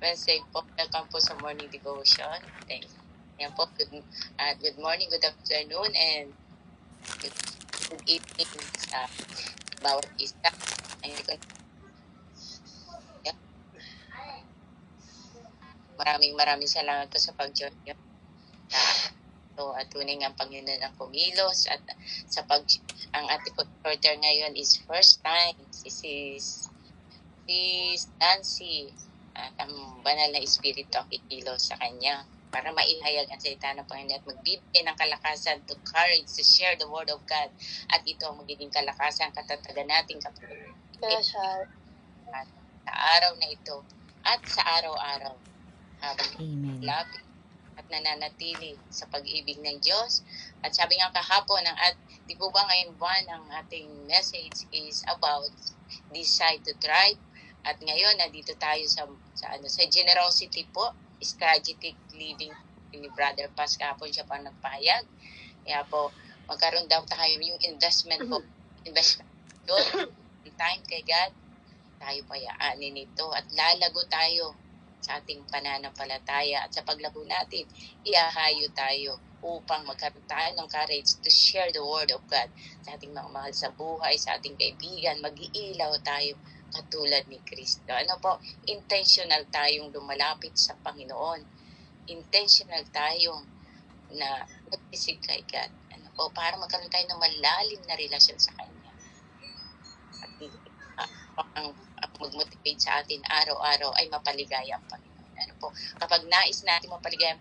Wednesday po. Welcome po sa morning devotion. Thanks. Yan po. Good morning, good afternoon, and good evening sa bawat isa. Maraming salamat po sa pag-join nyo. At tunay nga ang Panginoon ang kumilos at ang ating reporter ngayon is first time si Nancy at ang banal na espiritu ang kikilos sa kanya para maihayag ang salita ng Panginoon at magbibigay ng kalakasan to courage to share the word of God, at ito ang magiging kalakasan, katatagan natin kapag sa araw na ito at sa araw-araw habang lapit at nananatili sa pag-ibig ng Diyos. At sabi nga kahapon, di po ba ngayon buwan, ang ating message is about decide to thrive. At ngayon, nandito tayo sa generosity po, strategic living ni Brother Paz. Kahapon siya pa nagpahayag. Kaya po, magkaroon daw tayo yung investment po. Investment doon. Time kay God, tayo payaanin ito at lalago tayo sa ating pananampalataya, at sa paglago natin, iahayo tayo upang magkaroon tayo ng courage to share the word of God sa ating mga mahal sa buhay, sa ating kaibigan. Mag-iilaw tayo katulad ni Kristo. Intentional tayong lumalapit sa Panginoon. Intentional tayong na mag-isip kay God. Para magkaroon tayo ng malalim na relasyon sa Kanya. At ang mag-motivate sa atin araw-araw ay mapaligaya ang Panginoon. Kapag nais natin mapaligaya,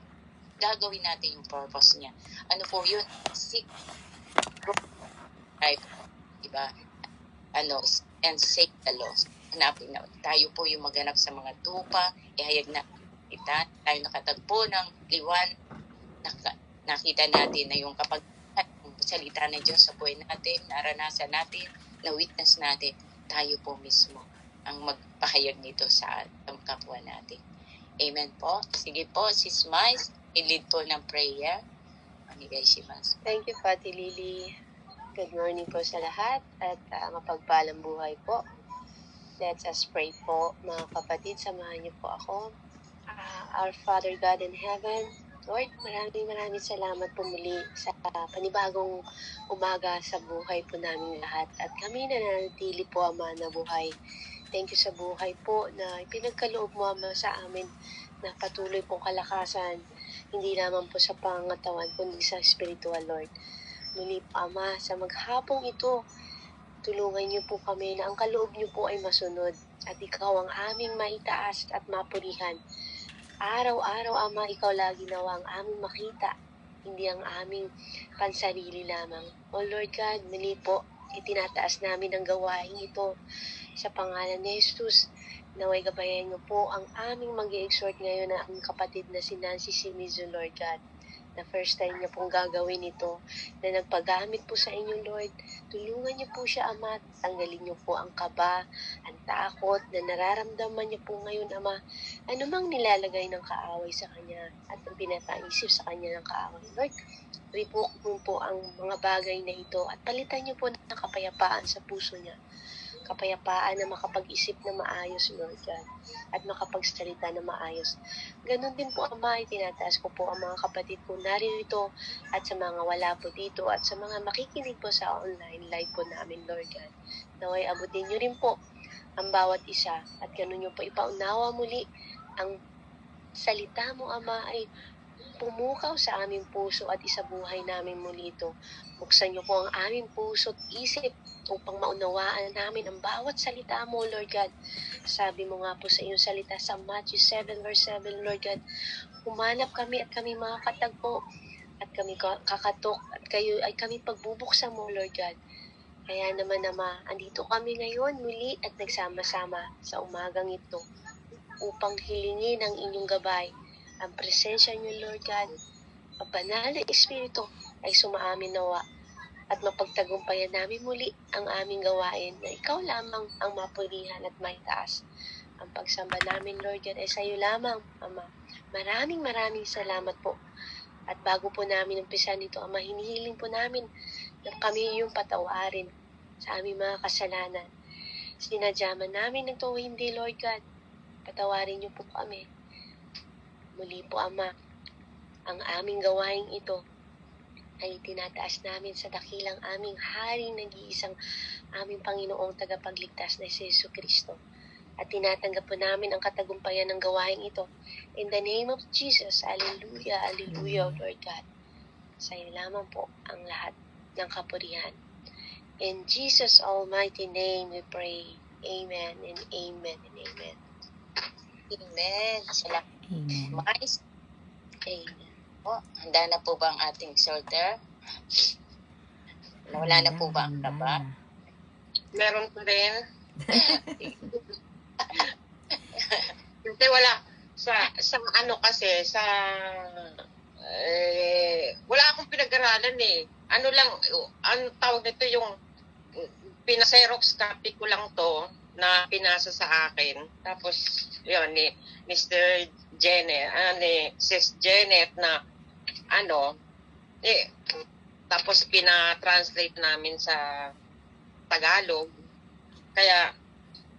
gagawin natin yung purpose niya. Yun? Seek life, diba? And save the lost. Hanapin na tayo po yung maghanap sa mga tupa, ihayag na kita, tayo nakatagpo ng liwan, nakita natin na yung kapag salita ng Diyos sa buhay natin, naranasan natin, na-witness natin, tayo po mismo ang magpahayag nito sa kapwa natin. Amen po. Sige po, Sis Mais, i-lead po ng prayer. Thank you, Pati Lily. Good morning po sa lahat at mapagpalang buhay po. Let us pray po, mga kapatid. Samahan niyo po ako. Our Father God in heaven, Lord, maraming salamat po muli sa panibagong umaga sa buhay po namin lahat. At kami nananatili po, Ama, na buhay. Thank you sa buhay po na pinagkaloob mo, Ama, sa amin na patuloy pong kalakasan, hindi lamang po sa pangatawan, kundi sa spiritual, Lord. Muli po, Ama, sa maghapong ito, tulungan niyo po kami na ang kaloob niyo po ay masunod at ikaw ang aming maitaas at mapurihan. Araw-araw, Ama, ikaw lagi nawa ang aming makita, hindi ang aming pansarili lamang. O Lord God, muli po, itinataas namin ang gawain ito sa pangalan ni Jesus. Naway gabayan niyo po ang aming mag-i-exhort ngayon na ang kapatid na si Nancy Simizo, Lord God, na first time niya pong gagawin ito, na nagpagamit po sa inyo, Lord. Tulungan niyo po siya, Ama, tanggalin niyo po ang kaba, ang takot na nararamdaman niya po ngayon, Ama. Ano mang nilalagay ng kaaway sa kanya at ang pinapaisip sa kanya ng kaaway, Lord, revoke mo po ang mga bagay na ito at palitan niyo po ng kapayapaan sa puso niya. Kapayapaan na makapag-isip na maayos, Lord God, at makapagsalita na maayos. Ganon din po, Ama, itinataas ko po ang mga kapatid ko naririto at sa mga wala po dito at sa mga makikinig po sa online live po namin, Lord God. Naway abutin niyo rin po ang bawat isa at ganon niyo po ipaunawa muli ang salita mo, Ama, ay pumukaw sa aming puso at isabuhay namin muli ito. Buksan niyo po ang aming puso at isip upang maunawaan namin ang bawat salita mo, Lord God. Sabi mo nga po sa iyong salita sa Matthew 7 verse 7, Lord God, humanap kami at kami makakatagpo at kami kakatok at kayo ay kami pagbubuksan mo, Lord God. Kaya naman, Ama, andito kami ngayon muli at nagsama-sama sa umagang ito upang hilingin ang inyong gabay. Ang presensya niyo, Lord God, ang banal na Espiritu ay sumaamin nawa at mapagtagumpayan namin muli ang aming gawain na ikaw lamang ang mapurihan at maitaas. Ang pagsamba namin, Lord God, ay sa iyo lamang, Ama. Maraming salamat po. At bago po namin umpisan ito, Ama, hinihiling po namin na kami yung patawarin sa aming mga kasalanan. Sinadyaman namin ito hindi, Lord God. Patawarin niyo po kami. Muli po, Ama, ang aming gawain ito ay tinataas namin sa dakilang aming Haring nag-iisang aming Panginoong tagapagligtas na si Jesucristo. At tinatanggap po namin ang katagumpayan ng gawain ito. In the name of Jesus, Alleluia, Alleluia, Lord God. Sa iyo lamang po ang lahat ng kapurihan. In Jesus' almighty name we pray. Amen and amen and amen. Amen. Salamat. Amen. Mais Amen. po. Handa na po ba ang ating sorter? Wala na po ba ang Handa kaba? na. Meron pa rin. Kasi wala sa ano kasi sa wala akong pinag-aralan eh. Ano lang ano tawag nito yung pina-xerox copy ko lang to na pinasa sa akin. Tapos yun ni Mr. Janet, ni Sis Janet na ano tapos pina-translate namin sa Tagalog. Kaya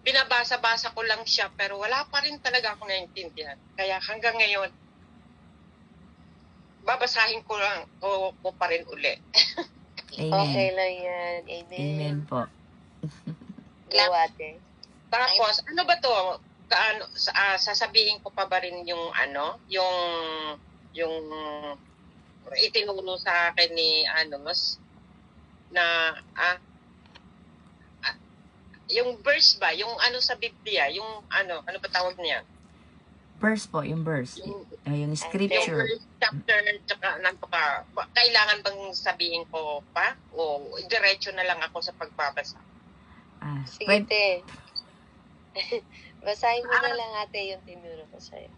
binabasa-basa ko lang siya pero wala pa rin talaga ako naiintindihan. Kaya hanggang ngayon babasahin ko lang ko pa rin uli. Amen. Okay lang yan. Amen. Amen po. Go, ate. Tapos ano ba to? Sasabihin ko pa ba rin yung ano, yung itinuro sa akin ni Anos na yung verse ba, yung ano sa Biblia, yung ano ba tawag niya? Verse po, yung verse. Yung Yung Yung scripture. first chapter, tsaka nantoka, kailangan bang sabihin ko pa? O diretso na lang ako sa pagbabasa? Sige, Pwede, te. Basahin mo na lang, ate, yung tinuro ko sa'yo.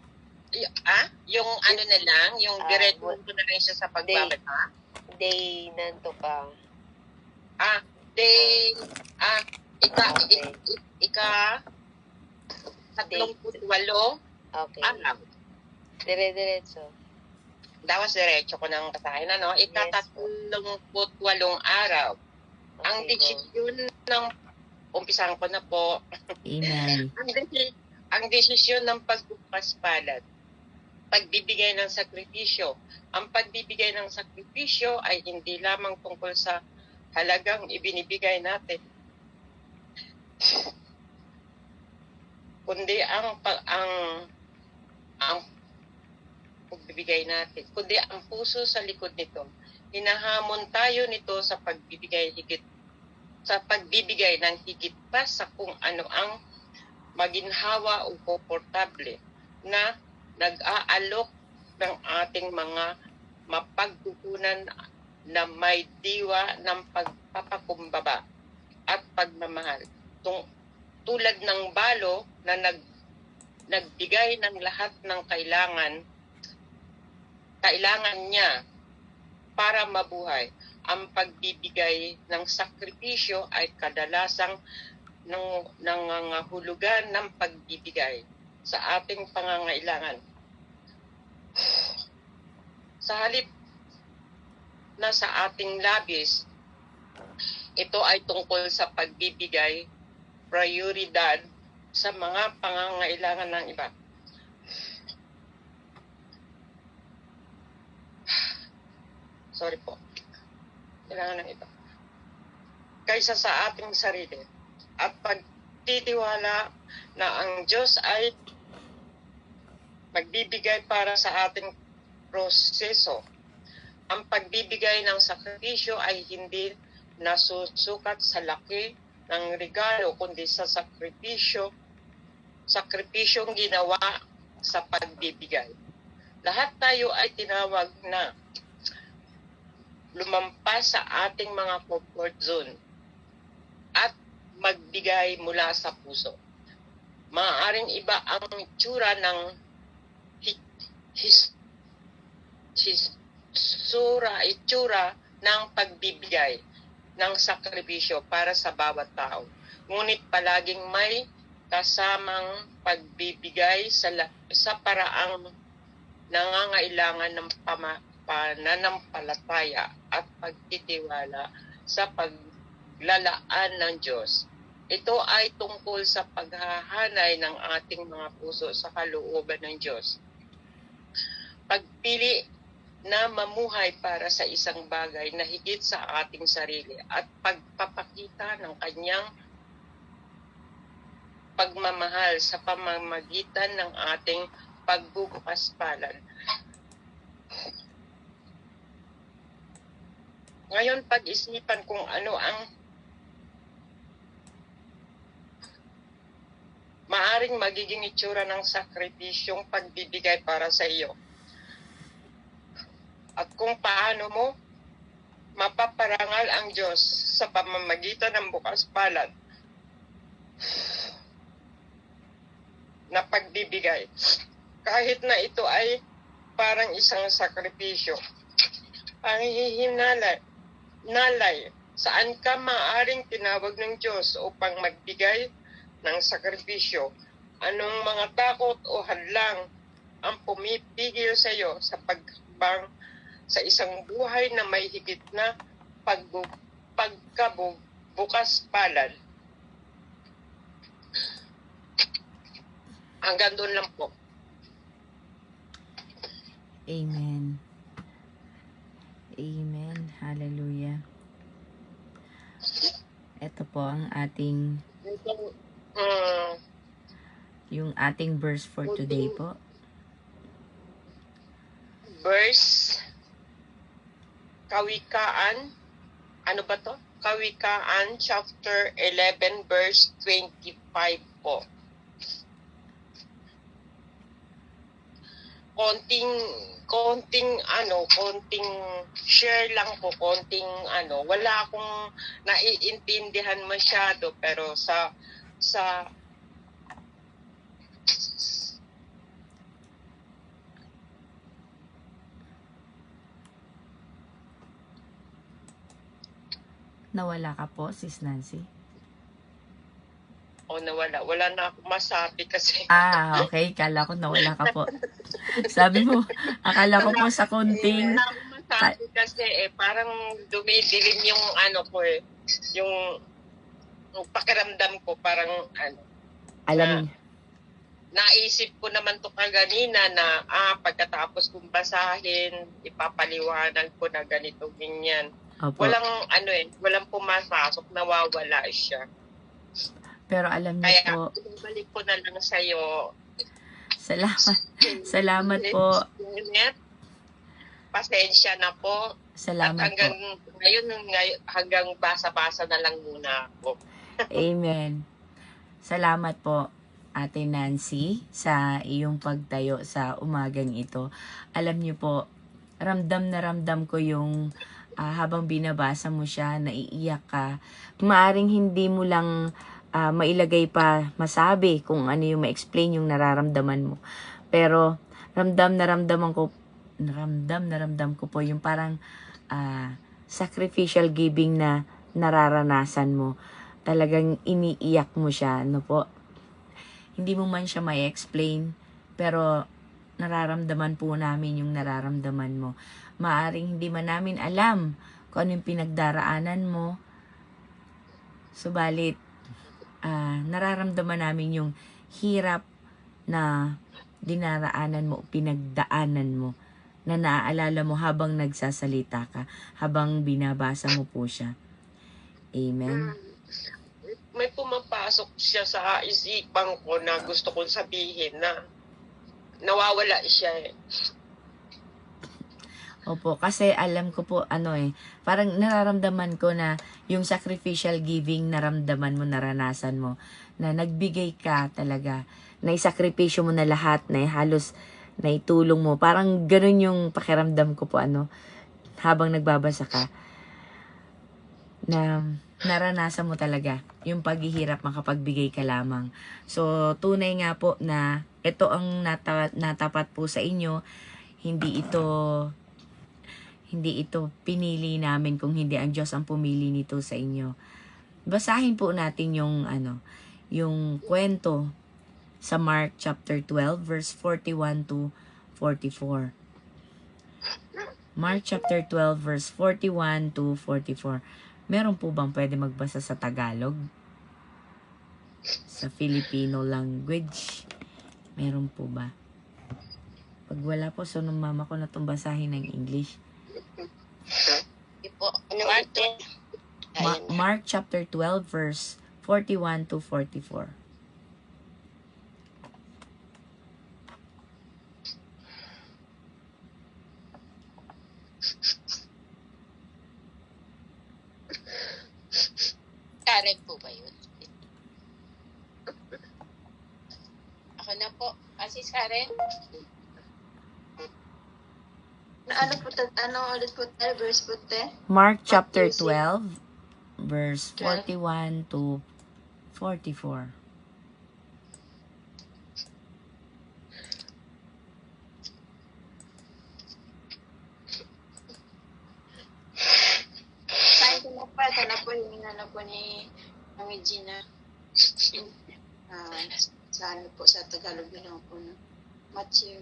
Yung ano na lang, yung diretso ko na lang siya sa pagbabasa? Day, nanto ka. Day, Okay. ika, 38 Okay. araw. Dire-diretso. Dawas diretso ko ng basahin, ano? Ika, Yes, 38 araw. Ang Okay, go. desisyon ng, umpisahan ko na po, Amen. ang desisyon ng pagbukas palad, pagbibigay ng sakripisyo. Ang pagbibigay ng sakripisyo ay hindi lamang tungkol sa halagang ibinibigay natin, kundi ang pagbibigay natin, kundi ang puso sa likod nito. Hinahamon tayo nito sa pagbibigay ng higit pa sa kung ano ang maginhawa o komportable na nag-aalok ng ating mga mapagkukunan na may diwa ng pagpapakumbaba at pagmamahal. Tulad ng balo na nagbigay ng lahat ng kailangan niya para mabuhay. Ang pagbibigay ng sakripisyo ay kadalasang nangangahulugan ng pagbibigay sa ating pangangailangan. Sa halip na sa ating labis, ito ay tungkol sa pagbibigay prioridad sa mga pangangailangan ng iba. Sorry po. Kailangan ng iba. Kaysa sa ating sarili. At pagtitiwala na ang Diyos ay magbibigay para sa ating proseso. Ang pagbibigay ng sakripisyo ay hindi nasusukat sa laki ng regalo, kundi sa sakripisyong ginawa sa pagbibigay. Lahat tayo ay tinawag na lumampas sa ating mga comfort zone at magbigay mula sa puso. Maaaring iba ang itsura ng itsura ng pagbibigay ng sakripisyo para sa bawat tao. Ngunit palaging may kasamang pagbibigay sa paraang nangangailangan ng pananampalataya at pagtitiwala sa paglalaan ng Diyos. Ito ay tungkol sa paghahanay ng ating mga puso sa kalooban ng Diyos. Pagpili na mamuhay para sa isang bagay na higit sa ating sarili at pagpapakita ng kanyang pagmamahal sa pamamagitan ng ating pagbubukas palad. Ngayon, pag-isipan kung ano ang maaring magiging itsura ng sakripisyong pagbibigay para sa iyo. At kung paano mo mapaparangal ang Diyos sa pamamagitan ng bukas palad na pagbibigay. Kahit na ito ay parang isang sakripisyo. Ang hihinalay, saan ka maaring tinawag ng Diyos upang magbigay ng sakripisyo? Anong mga takot o hadlang ang pumipigil sa iyo sa pagbang sa isang buhay na may higit na pagkabukas palad? Hanggang doon lang po. Amen. Amen. Hallelujah. Ito po ang ating yung ating verse for today po. Verse Kawikaan, ano ba to? Kawikaan chapter 11 verse 25 po. konting share lang po, wala akong naiintindihan masyado, pero sa Nawala ka po, Sis Nancy? wala na akong masabi kasi. Okay. Kala ko nawala ka po. Sabi mo, akala ko po sa kunting... Wala akong masabi kasi parang dumidilim yung yung pakiramdam ko, parang Alam niyo. Naisip ko naman to kaganina na pagkatapos kong basahin, ipapaliwanag ko na ganito, ganyan. Opo. Walang pumasok, nawawala siya. Pero alam niyo Kaya, po, balik ko na lang sa'yo. salamat po. Pasensya na po. Salamat At hanggang po. ngayon, hanggang basa-basa na lang muna ako. Amen. Salamat po, Ate Nancy, sa iyong pagtayo sa umagang ito. Alam niyo po, ramdam na ramdam ko yung habang binabasa mo siya, naiiyak ka. Maaring hindi mo lang mailagay pa, masabi kung ano yung ma-explain yung nararamdaman mo. Pero ramdam na ramdam ko po yung parang sacrificial giving na nararanasan mo. Talagang iniiyak mo siya, no po? Hindi mo man siya ma-explain, pero nararamdaman po namin yung nararamdaman mo. Maaring hindi man namin alam kung ano yung pinagdaraanan mo. Subalit, nararamdaman namin yung hirap na dinaraanan mo, pinagdaanan mo, na naaalala mo habang nagsasalita ka, habang binabasa mo po siya. Amen. May pumapasok siya sa isipan ko na gusto kong sabihin na nawawala siya . Opo, kasi alam ko po parang nararamdaman ko na yung sacrificial giving naramdaman mo, naranasan mo, na nagbigay ka talaga, na isakripisyo mo na lahat, na halos naitulong mo. Parang ganun yung pakiramdam ko po habang nagbabasa ka, na naranasan mo talaga yung paghihirap, makapagbigay ka lamang. So, tunay nga po na ito ang natapat po sa inyo. Hindi ito pinili namin, kung hindi ang Diyos ang pumili nito sa inyo. Basahin po natin yung kwento sa Mark chapter 12 verse 41 to 44. Mark chapter 12 verse 41 to 44. Meron po bang pwede magbasa sa Tagalog? sa Filipino language? Meron po ba? Pag wala po, so nung mama ko na itong basahin ng English. Po, Ano Mark ulit? Mark chapter 12 verse 41 to 44. Karen po ba yun? Ako na po. Sis Karen? Ano ulit po tayo? Verse po tayo? Mark chapter Matthew 12 verse 41 to 44. Saan ko na pa? Ito na po yung inano po ni Mami Gina. Sa ano po, sa Tagalog na lang po. No? Matthew.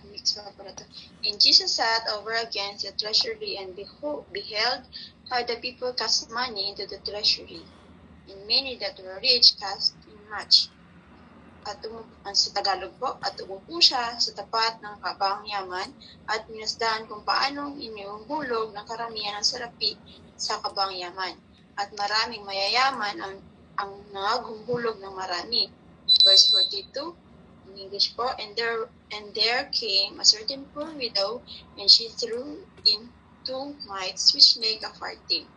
Mix pa po na to. And Jesus sat over against the treasury and beheld how the people cast money into the treasury. And many that were rich cast in much. At sa Tagalog po, at umupo siya sa tapat ng kabang yaman at minasdan kung paanong iniuhulog ng karamihan ng salapi sa kabang yaman. At maraming mayayaman ang nangaghulog ng marami. Verse 42, in English po, and there came a certain poor widow, and she threw in 2 mites which make a farthing.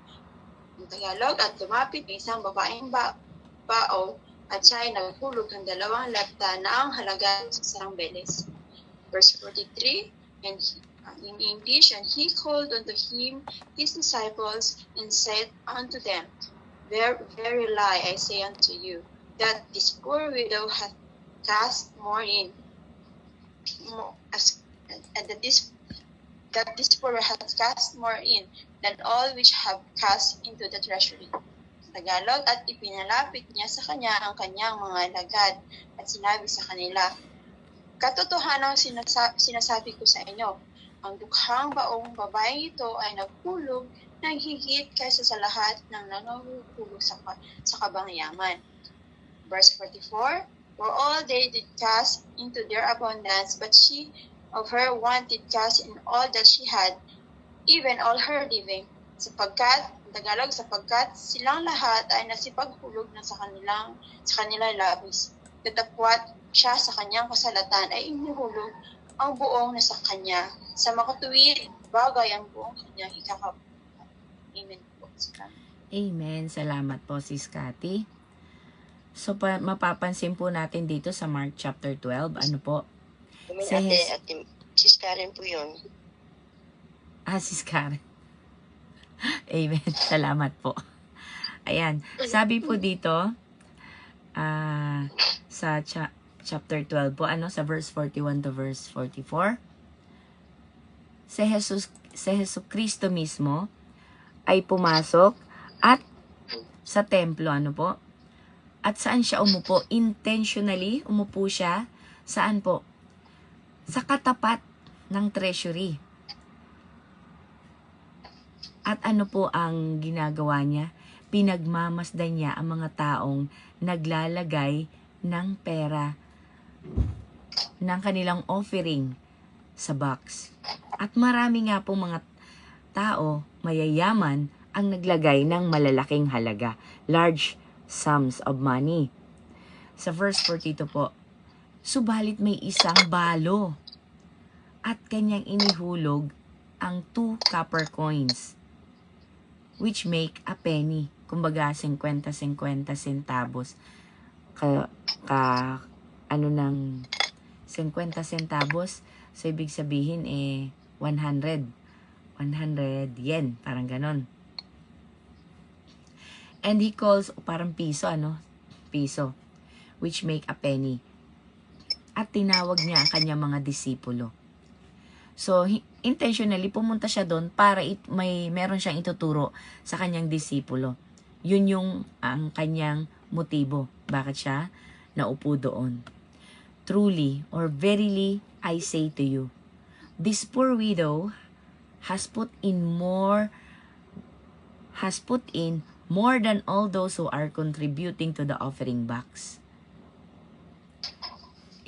Ang Tagalog, at lumapit ng isang babaeng bao, at siya ay naghulog ng 2 lapta na ang halaga sa isang beles. Verse 43, and in English, and he called unto him his disciples, and said unto them, Verily I say unto you, that this poor widow hath cast more in, and that this poor hath cast more in than all which have cast into the treasury. Tagalog, at ipinalapit niya sa kanya ang kanyang mga alagad at sinabi sa kanila, katotohanang sinasabi ko sa inyo, ang dukhang baong babaeng ito ay naghulog ng higit kaysa sa lahat ng nanguhulog sa kabang yaman. Verse 44, for all they did cast into their abundance, but she of her want did cast in all that she had, even all her living, sapagkat silang lahat ay nasipaghulog na sa kanilang labis. Datapwat siya sa kanyang kasalatan ay inihulog ang buong nasa kanya. Sa makatuwid, bagay ang buong kanyang ikakap. Amen po. Amen. Salamat po, Sis Cathy. So, mapapansin po natin dito sa Mark chapter 12, ano po? Sis Karen po yun. Sis Karen. Amen. Salamat po. Ayan. Sabi po dito, sa chapter 12 po, sa verse 41 to verse 44, si Jesucristo mismo ay pumasok at sa templo, at saan siya umupo? Intentionally, umupo siya. Saan po? Sa katapat ng treasury. At ano po ang ginagawa niya? Pinagmamasdan niya ang mga taong naglalagay ng pera ng kanilang offering sa box. At marami nga po mga tao, mayayaman, ang naglagay ng malalaking halaga, large sums of money. Sa verse 42 po, subalit may isang balo at kanyang inihulog ang 2 copper coins, which make a penny. Kumbaga, 50 centavos. Ng 50 centavos, so ibig sabihin 100 yen, parang ganon. And he calls, parang piso, piso, which make a penny. At tinawag niya ang kanyang mga disipulo. So, intentionally, pumunta siya doon para meron siyang ituturo sa kanyang disipulo. Yun yung ang kanyang motibo. Bakit siya naupo doon? Truly, or verily, I say to you, this poor widow has put in more has put in more than all those who are contributing to the offering box.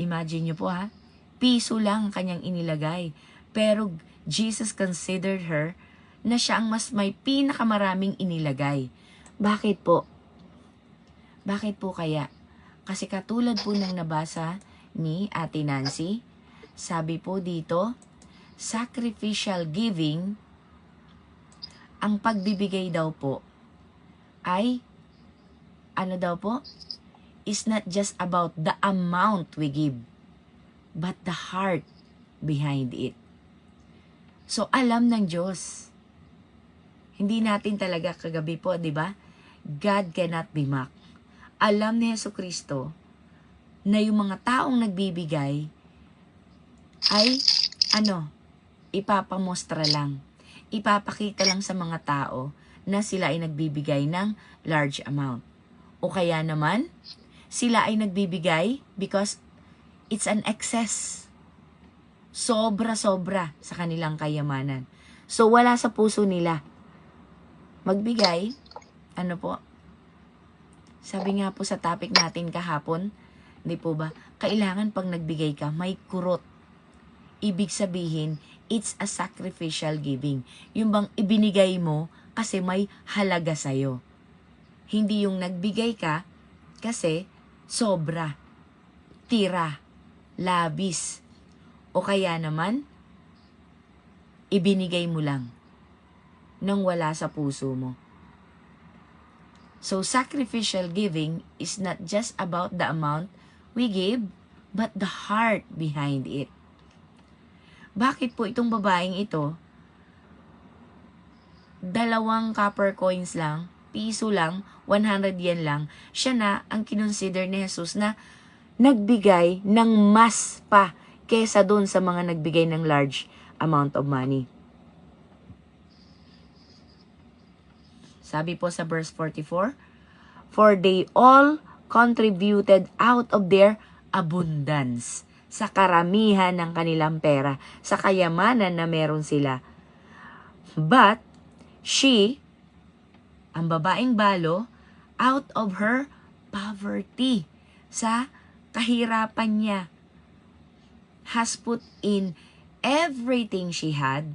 Imagine nyo po ha, piso lang kanyang inilagay. Pero Jesus considered her na siya ang mas may pinakamaraming inilagay. Bakit po? Bakit po kaya? Kasi katulad po ng nabasa ni Ate Nancy, sabi po dito, sacrificial giving, ang pagbibigay daw po ay, ano daw po? Is not just about the amount we give, but the heart behind it. So, alam ng Diyos. Hindi natin talaga kagabi po, di ba? God cannot be mocked. Alam ni Jesucristo na yung mga taong nagbibigay ay, ipapamostra lang. Ipapakita lang sa mga tao na sila ay nagbibigay ng large amount. O kaya naman, sila ay nagbibigay because it's an excess. Sobra-sobra sa kanilang kayamanan. So, wala sa puso nila. Magbigay, sabi nga po sa topic natin kahapon, di po ba, kailangan pag nagbigay ka, may kurot. Ibig sabihin, it's a sacrificial giving. Yung bang ibinigay mo kasi may halaga sa'yo. Hindi yung nagbigay ka kasi sobra, tira, labis, o kaya naman, ibinigay mo lang nang wala sa puso mo. So, sacrificial giving is not just about the amount we give, but the heart behind it. Bakit po itong babaeng ito, 2 copper coins lang, piso lang, 100 yen lang, siya na ang kinonsider ni Jesus na nagbigay ng mas pa kesa doon sa mga nagbigay ng large amount of money. Sabi po sa verse 44, for they all contributed out of their abundance, sa karamihan ng kanilang pera, sa kayamanan na meron sila. But she, ang babaeng balo, out of her poverty, sa kahirapan niya, has put in everything she had,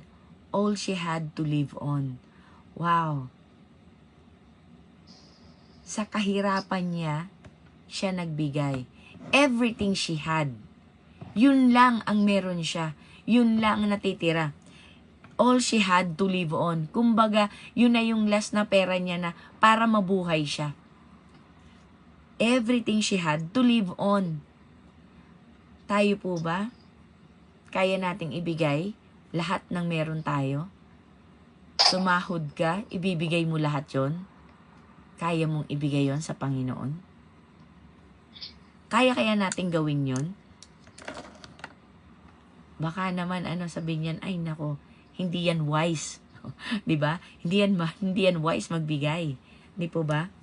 all she had to live on. Wow! Sa kahirapan niya, siya nagbigay. Everything she had. Yun lang ang meron siya. Yun lang ang natitira. All she had to live on. Kumbaga, yun na yung last na pera niya na para mabuhay siya. Everything she had to live on. Tayo po ba? Kaya nating ibigay lahat ng meron tayo? Sumahod ka, ibibigay mo lahat yon? Kaya mong ibigay yon sa Panginoon? Kaya nating gawin yon? Baka naman sabihin yan, ay nako, hindi yan wise. 'Di ba? Hindi yan wise magbigay. 'Di po ba?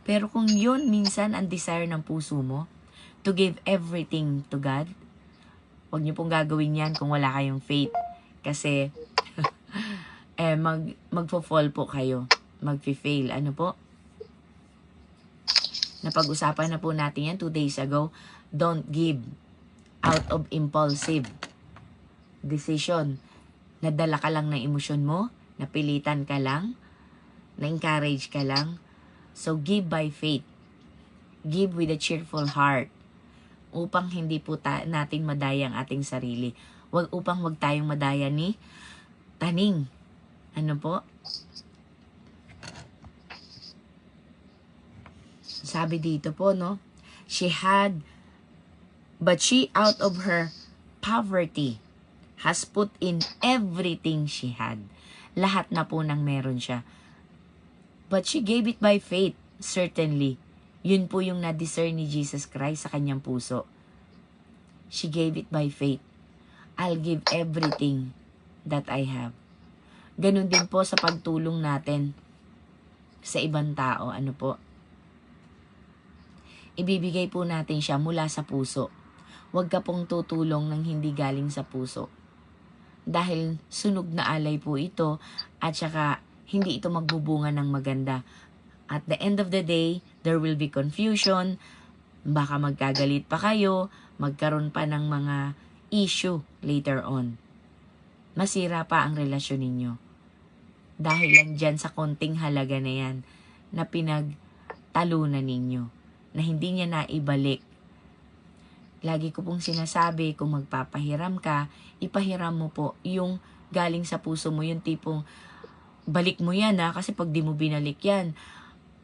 Pero kung yun minsan ang desire ng puso mo, to give everything to God, huwag niyo pong gagawin yan kung wala kayong faith. Kasi, magfo-fall po kayo. Magfi-fail. Ano po? Napag-usapan na po natin yan 2 days ago. Don't give out of impulsive decision. Nadala ka lang ng emosyon mo, napilitan ka lang, na-encourage ka lang. So, give by faith. Give with a cheerful heart. Upang hindi po natin madaya ang ating sarili. Upang wag tayong madaya ni taning. Ano po? Sabi dito po, no? But she out of her poverty has put in everything she had. Lahat na po nang meron siya. But she gave it by faith, certainly. Yun po yung na-discern ni Jesus Christ sa kanyang puso. She gave it by faith. I'll give everything that I have. Ganun din po sa pagtulong natin sa ibang tao. Ano po? Ibibigay po natin siya mula sa puso. Huwag ka pong tutulong ng hindi galing sa puso. Dahil sunog na alay po ito at saka hindi ito magbubunga ng maganda. At the end of the day, there will be confusion, baka magkagalit pa kayo, magkaroon pa ng mga issue later on. Masira pa ang relasyon ninyo. Dahil lang dyan sa konting halaga na yan, na pinagtalunan ninyo, na hindi niya naibalik. Lagi ko pong sinasabi, kung magpapahiram ka, ipahiram mo po yung galing sa puso mo, yung tipong, balik mo yan kasi pag di mo binalik yan,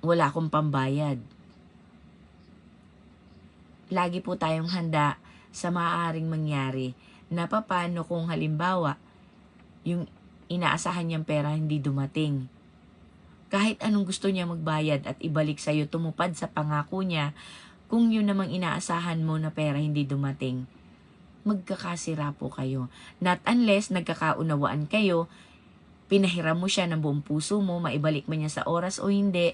wala akong pambayad. Lagi po tayong handa sa maaaring mangyari na paano kung halimbawa yung inaasahan niyang pera hindi dumating. Kahit anong gusto niya magbayad at ibalik sa iyo, tumupad sa pangako niya, kung yun namang inaasahan mo na pera hindi dumating, magkakasira po kayo. Not unless nagkakaunawaan kayo, pinahiram mo siya ng buong puso mo, maibalik mo niya sa oras o hindi,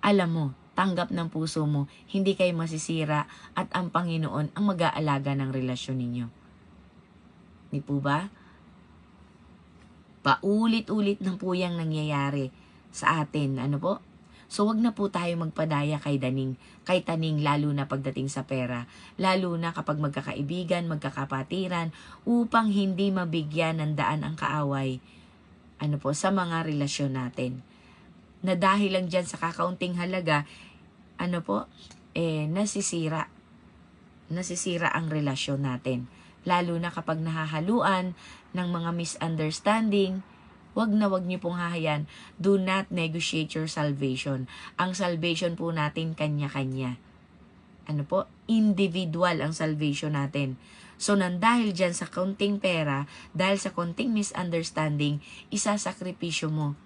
alam mo, tanggap ng puso mo, hindi kayo masisira at ang Panginoon ang mag-aalaga ng relasyon ninyo. Di po ba? Paulit-ulit na po yung nangyayari sa atin. Ano po? So, wag na po tayo magpadaya kay Taning, lalo na pagdating sa pera. Lalo na kapag magkakaibigan, magkakapatiran, upang hindi mabigyan ng daan ang kaaway. Ano po? Sa mga relasyon natin. Na dahil lang dyan sa kakaunting halaga, ano po? Nasisira. Nasisira ang relasyon natin. Lalo na kapag nahahaluan ng mga misunderstanding, wag niyo pong hahayan. Do not negotiate your salvation. Ang salvation po natin kanya-kanya. Ano po? Individual ang salvation natin. So, dahil dyan sa konting pera, dahil sa konting misunderstanding, isasakripisyo mo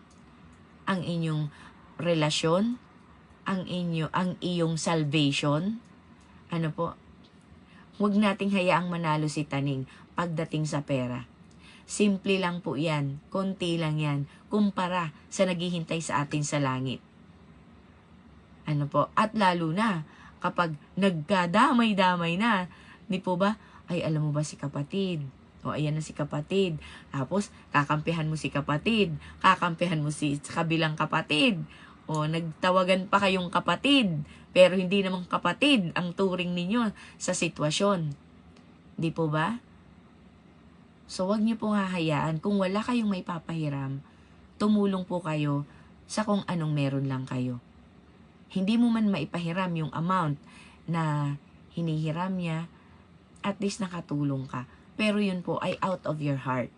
ang inyong relasyon, ang iyong salvation. Ano po? Huwag nating hayaang manalo si Taning pagdating sa pera. Simple lang po yan. Konti lang yan. Kumpara sa naghihintay sa atin sa langit. Ano po? At lalo na, kapag nagkadamay-damay na, di po ba? Ay, alam mo ba si kapatid? O, ayan na si kapatid. Tapos, kakampihan mo si kapatid. Kakampihan mo si kabilang kapatid. O, nagtawagan pa kayong kapatid. Pero hindi namang kapatid ang turing ninyo sa sitwasyon. Di po ba? So, wag niyo pong hahayaan. Kung wala kayong may papahiram, tumulong po kayo sa kung anong meron lang kayo. Hindi mo man maipahiram yung amount na hinihiram niya, at least nakatulong ka. Pero yun po ay out of your heart.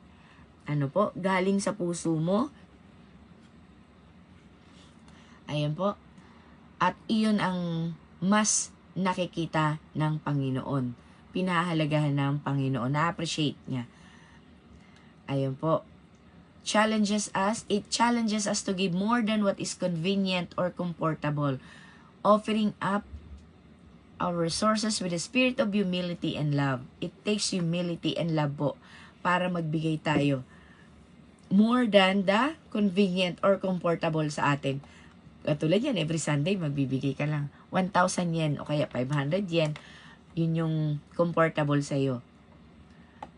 Ano po? Galing sa puso mo. Ayan po. At iyon ang mas nakikita ng Panginoon. Pinahalagahan ng Panginoon. Na-appreciate niya. Ayan po. It challenges us to give more than what is convenient or comfortable. Offering up our resources with a spirit of humility and love. It takes humility and love po para magbigay tayo. More than the convenient or comfortable sa atin. Katulad yan, every Sunday magbibigay ka lang 1,000 yen o kaya 500 yen. Yun yung comfortable sa'yo.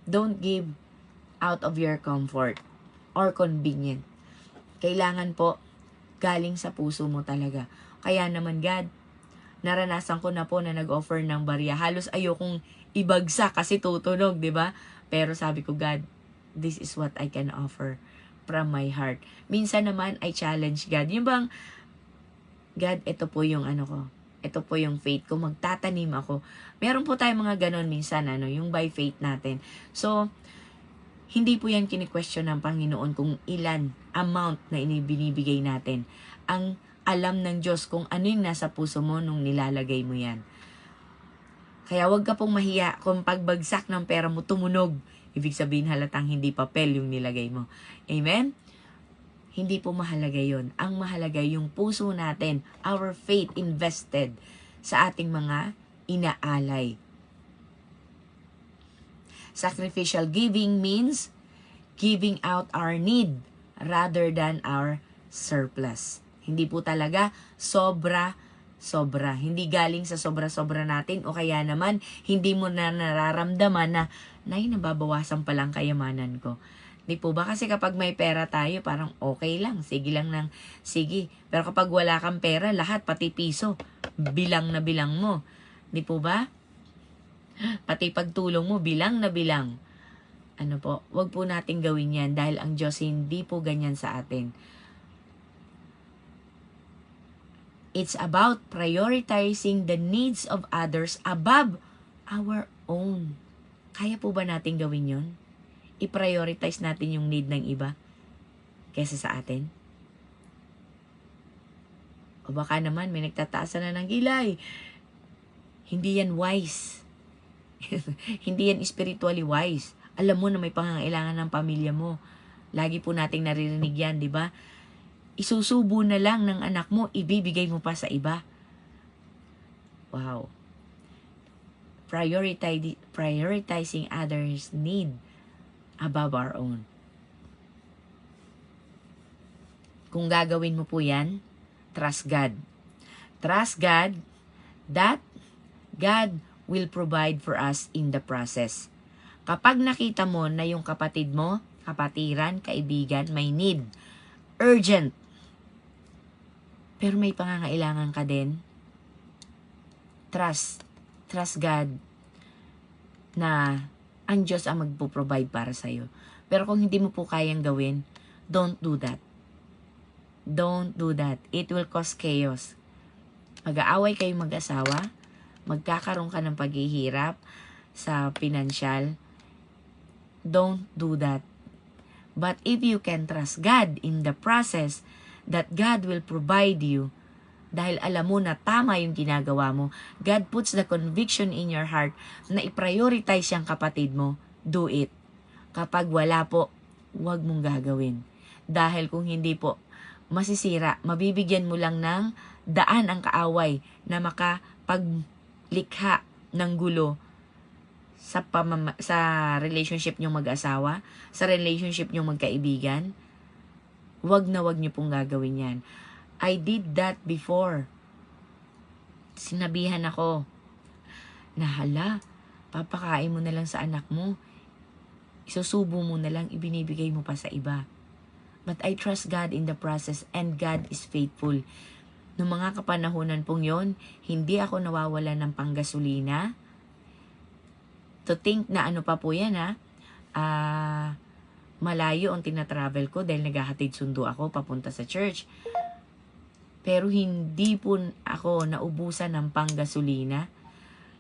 Don't give out of your comfort or convenient. Kailangan po galing sa puso mo talaga. Kaya naman God, naranasan ko na po na nag-offer ng barya. Halos ayokong ibagsak kasi tutunog, di ba? Pero sabi ko, God, this is what I can offer from my heart. Minsan naman, I challenge God. Yung bang, God, ito po yung ko. Ito po yung faith ko. Magtatanim ako. Meron po tayong mga ganon minsan, yung by faith natin. So, hindi po yan kini-question ng Panginoon kung ilan amount na binibigay natin. Ang alam ng Diyos kung ano yung nasa puso mo nung nilalagay mo yan. Kaya wag ka pong mahiya kung pagbagsak ng pera mo tumunog. Ibig sabihin halatang hindi papel yung nilagay mo. Amen? Hindi po mahalaga yon. Ang mahalaga yung puso natin, our faith invested sa ating mga inaalay. Sacrificial giving means giving out our need rather than our surplus. Hindi po talaga sobra. Hindi galing sa sobra-sobra natin o kaya naman hindi mo na nararamdaman na nababawasan pa lang kayamanan ko. Di po ba? Kasi kapag may pera tayo, parang okay lang. Sige lang ng sige. Pero kapag wala kang pera, lahat, pati piso, bilang na bilang mo. Di po ba? Pati pagtulong mo, bilang na bilang. Ano po? Huwag po natin gawin yan dahil ang Diyos hindi po ganyan sa atin. It's about prioritizing the needs of others above our own. Kaya po ba natin gawin yon? I-prioritize natin yung need ng iba kaysa sa atin? O baka naman may nagtataasan na ng gilay. Hindi yan wise. Hindi yan spiritually wise. Alam mo na may pangangailangan ng pamilya mo. Lagi po nating naririnig yan, di ba? Isusubo na lang ng anak mo, ibibigay mo pa sa iba. Wow. Prioritizing others' need above our own. Kung gagawin mo po yan, trust God. Trust God that God will provide for us in the process. Kapag nakita mo na yung kapatid mo, kapatiran, kaibigan, may need, urgent, pero may pangangailangan ka din, trust God na ang Diyos ang magpo-provide para sa'yo. Pero kung hindi mo po kayang gawin, don't do that. Don't do that. It will cause chaos. Mag-aaway kayong mag-asawa, magkakaroon ka ng paghihirap sa pinansyal. Don't do that. But if you can trust God in the process, that God will provide you, dahil alam mo na tama yung ginagawa mo, God puts the conviction in your heart na i-prioritize yung kapatid mo, do it. Kapag wala po, huwag mong gagawin. Dahil kung hindi po, masisira, mabibigyan mo lang ng daan ang kaaway na makapaglikha ng gulo sa relationship nyong mag-asawa, sa relationship nyong magkaibigan. Wag na wag niyo pong gagawin yan. I did that before. Sinabihan ako na hala, papakain mo na lang sa anak mo. Isusubo mo na lang, ibinibigay mo pa sa iba. But I trust God in the process and God is faithful. Noong mga kapanahunan pong yon, hindi ako nawawala ng panggasolina. To think na ano pa po yan malayo ang tinatravel ko dahil naghahatid sundo ako papunta sa church. Pero hindi po ako naubusan ng panggasolina.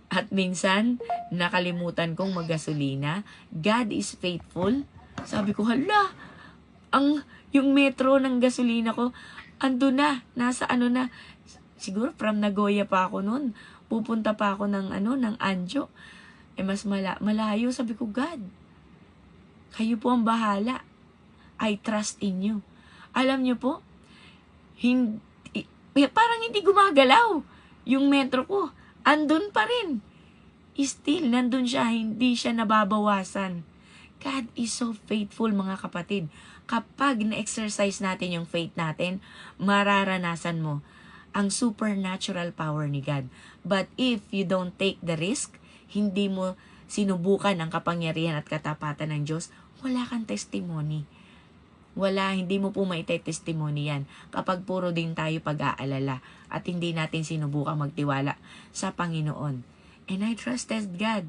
At minsan, nakalimutan kong maggasolina. God is faithful. Sabi ko, hala, yung metro ng gasolina ko, ando na, nasa ano na. Siguro from Nagoya pa ako noon. Pupunta pa ako ng Anjo. Mas malayo. Sabi ko, God, kayo po ang bahala. I trust in you. Alam niyo po, parang hindi gumagalaw yung metro ko. Andun pa rin. Still, nandun siya. Hindi siya nababawasan. God is so faithful, mga kapatid. Kapag na-exercise natin yung faith natin, mararanasan mo ang supernatural power ni God. But if you don't take the risk, hindi mo sinubukan ang kapangyarihan at katapatan ng Diyos, wala kang testimony. Hindi mo po maite-testimony yan kapag puro din tayo pag-aalala at hindi natin sinubukang magtiwala sa Panginoon. And I trusted God.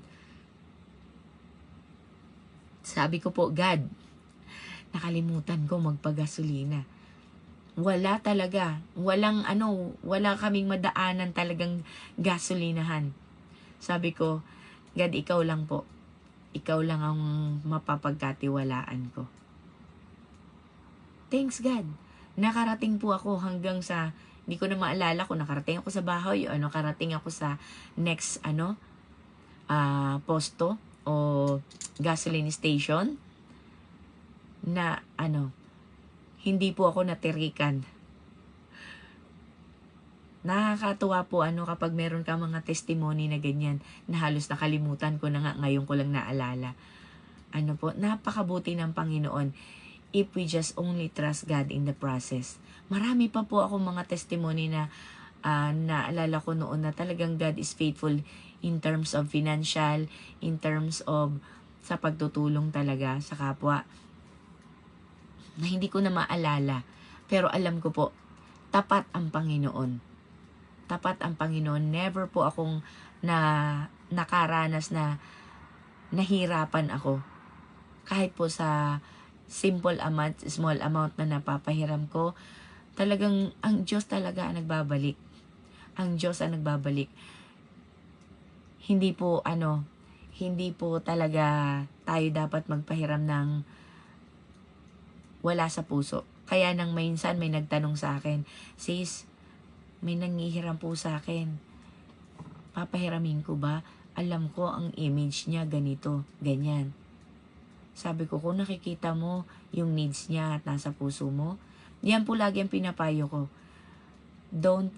Sabi ko po, God, nakalimutan ko magpagasolina. Wala talaga. Wala kaming madaanan talagang gasolinahan. Sabi ko, God, ikaw lang po. Ikaw lang ang mapapagkatiwalaan ko. Thanks God. Nakarating po ako hanggang sa, hindi ko na maalala kung nakarating ako sa bahay o nakarating ako sa next posto o gasoline station na hindi po ako natirikan. Nakakatuwa po kapag meron ka mga testimony na ganyan na halos nakalimutan ko na nga, ngayon ko lang naalala. Napakabuti ng Panginoon if we just only trust God in the process. Marami pa po ako mga testimony na naalala ko noon na talagang God is faithful in terms of financial, in terms of sa pagtutulong talaga sa kapwa. na hindi ko na maalala. Pero alam ko po, tapat ang Panginoon. Tapat ang Panginoon. Never po akong nakaranas na nahirapan ako. Kahit po sa simple amount, small amount na napapahiram ko, talagang ang Diyos talaga ang nagbabalik. Ang Diyos ang nagbabalik. Hindi po talaga tayo dapat magpahiram ng wala sa puso. Kaya nang minsan may nagtanong sa akin, sis, may nangihiram po sa akin. Papahiramin ko ba? Alam ko ang image niya ganito, ganyan. Sabi ko, kung nakikita mo yung needs niya at nasa puso mo, yan po lagi ang pinapayo ko. Don't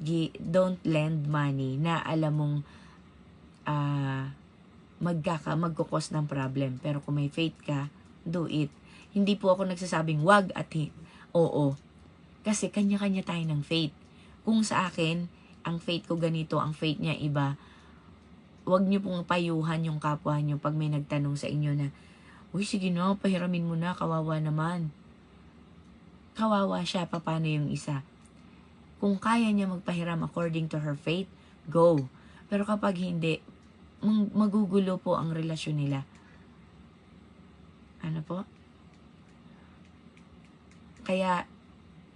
lend money na alam mong magkukos ng problem. Pero kung may faith ka, do it. Hindi po ako nagsasabing wag at oo. Kasi kanya-kanya tayo ng faith. Kung sa akin, ang faith ko ganito, ang faith niya iba, wag niyo pong payuhan yung kapwa niyo pag may nagtanong sa inyo na, uy, sige na, pahiramin mo na, kawawa naman. Kawawa siya, paano yung isa? Kung kaya niya magpahiram according to her faith, go. Pero kapag hindi, magugulo po ang relasyon nila. Ano po? Kaya,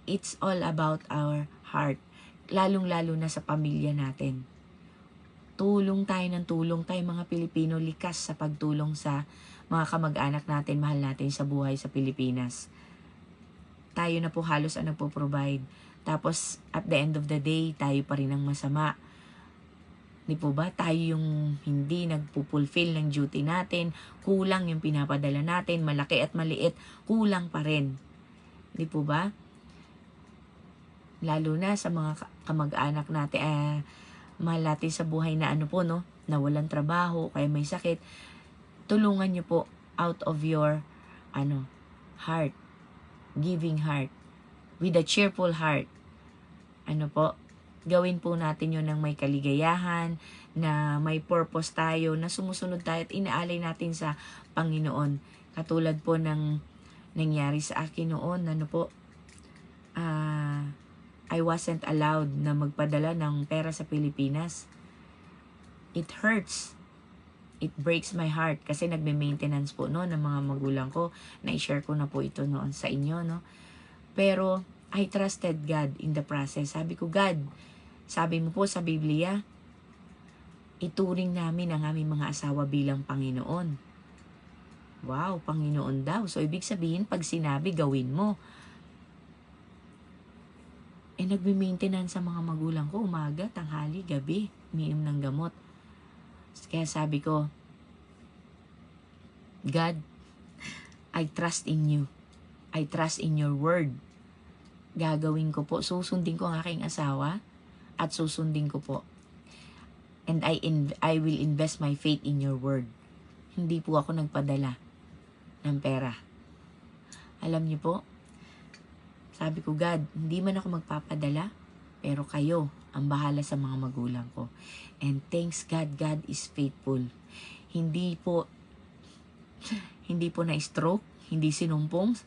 it's all about our heart. Lalong-lalo na sa pamilya natin. Tulong tayo mga Pilipino, likas sa pagtulong sa mga kamag-anak natin, mahal natin sa buhay sa Pilipinas. Tayo na po halos ang nagpo-provide. Tapos, at the end of the day, tayo pa rin ang masama. Di po ba? Tayo yung hindi nagpupulfill ng duty natin. Kulang yung pinapadala natin. Malaki at maliit, kulang pa rin. Di po ba? Lalo na sa mga kamag-anak natin, mahal natin sa buhay na na walang trabaho, kaya may sakit. Tulungan niyo po out of your heart, giving heart, with a cheerful heart. Gawin po natin yun ng may kaligayahan, na may purpose tayo, na sumusunod tayo at inaalay natin sa Panginoon. Katulad po ng nangyari sa akin noon, I wasn't allowed na magpadala ng pera sa Pilipinas. It hurts. It breaks my heart kasi nagme-maintenance po ng mga magulang ko. Na-share ko na po ito noon sa inyo, Pero I trusted God in the process. Sabi ko, God, sabi mo po sa Biblia, ituring namin ang aming mga asawa bilang Panginoon. Wow, Panginoon daw. So, ibig sabihin, pag sinabi, gawin mo. Nagme-maintenance sa mga magulang ko, umaga, tanghali, gabi, umiinom ng gamot. Kaya sabi ko, God, I trust in you. I trust in your word. Gagawin ko po, susundin ko ang aking asawa at susundin ko po. And I will invest my faith in your word. Hindi po ako nagpadala ng pera. Alam niyo po, sabi ko, God, hindi man ako magpapadala, pero kayo ang bahala sa mga magulang ko. And thanks God, God is faithful. Hindi po na-stroke, hindi sinumpong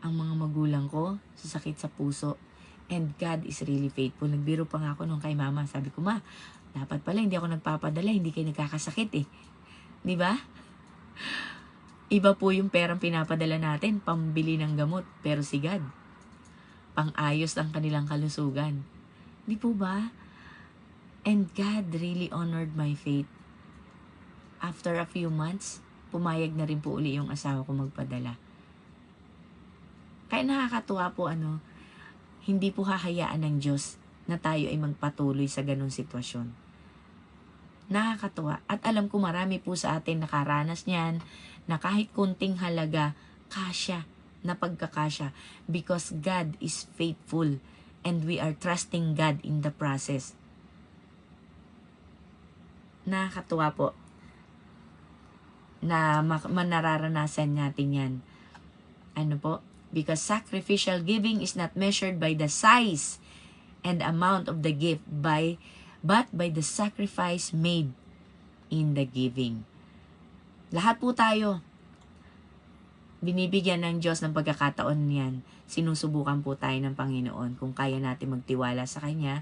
ang mga magulang ko sa sakit sa puso. And God is really faithful. Nagbiro pa nga ako nung kay mama. Sabi ko, ma, dapat pala hindi ako nagpapadala, hindi kayo nagkakasakit eh. Di ba? Iba po yung perang pinapadala natin, pambili ng gamot. Pero si God, pang-ayos ang kanilang kalusugan. Di po ba? And God really honored my faith. After a few months, pumayag na rin po uli yung asawa ko magpadala. Kaya nakakatuwa po hindi po hahayaan ng Diyos na tayo ay magpatuloy sa ganong sitwasyon. Nakakatuwa. At alam ko marami po sa atin nakaranas niyan na kahit kunting halaga, kasya, na pagkakasya, because God is faithful and we are trusting God in the process. Nakakatuwa po na manararanasan natin yan. Because sacrificial giving is not measured by the size and amount of the gift, but by the sacrifice made in the giving. Lahat po tayo binibigyan ng Diyos ng pagkakataon yan. Sinusubukan po tayo ng Panginoon kung kaya natin magtiwala sa Kanya.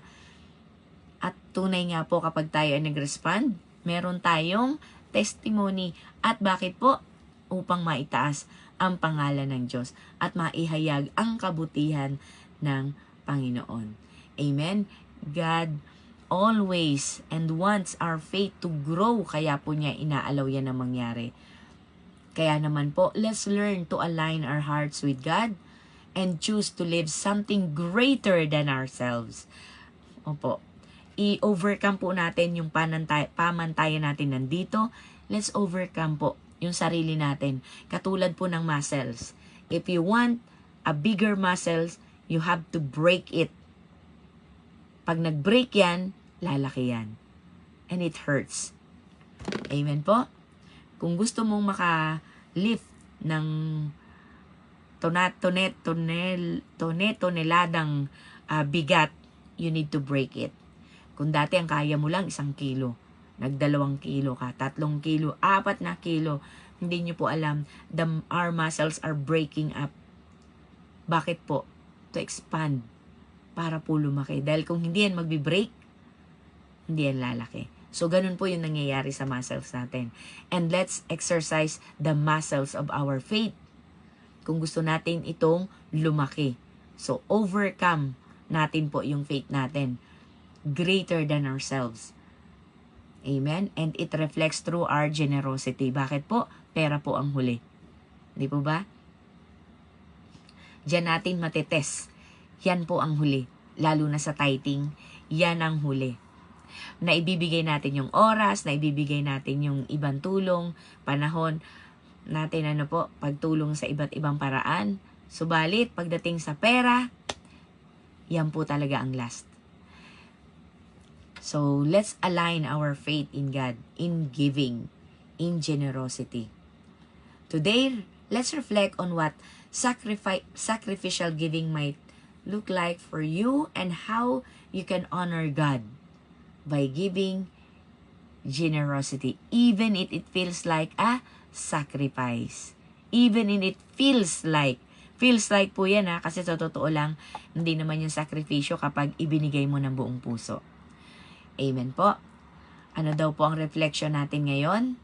At tunay nga po kapag tayo ay nag-respond, meron tayong testimony. At bakit po? Upang maitaas ang pangalan ng Diyos at maihayag ang kabutihan ng Panginoon. Amen? God always and wants our faith to grow, kaya po niya inaalaw yan na mangyari. Kaya naman po, let's learn to align our hearts with God and choose to live something greater than ourselves. Opo. I-overcome po natin yung pamantayan natin nandito. Let's overcome po yung sarili natin. Katulad po ng muscles. If you want a bigger muscles, you have to break it. Pag nag-break yan, lalaki yan. And it hurts. Amen po? Kung gusto mong maka-lift ng toneladang bigat, you need to break it. Kung dati ang kaya mo lang 1 kilo, nag-2 kilo ka, 3 kilo, 4 na kilo, hindi nyo po alam, our muscles are breaking up. Bakit po? To expand, para po lumaki. Dahil kung hindi yan magbi-break, hindi yan lalaki. So, ganun po yung nangyayari sa muscles natin. And let's exercise the muscles of our faith. Kung gusto natin itong lumaki. So, overcome natin po yung faith natin. Greater than ourselves. Amen? And it reflects through our generosity. Bakit po? Pera po ang huli. Di po ba? Diyan natin matitest. Yan po ang huli. Lalo na sa tithing, yan ang huli. Na ibibigay natin yung oras, na ibibigay natin yung ibang tulong, panahon natin, pagtulong sa iba't ibang paraan. Subalit, pagdating sa pera, yan po talaga ang last. So, let's align our faith in God, in giving, in generosity. Today, let's reflect on what sacrificial giving might look like for you and how you can honor God by giving generosity, even if it feels like a sacrifice. Even if it feels like po yan kasi sa totoo lang, hindi naman yung sakripisyo kapag ibinigay mo ng buong puso. Amen po. Ano daw po ang reflection natin ngayon?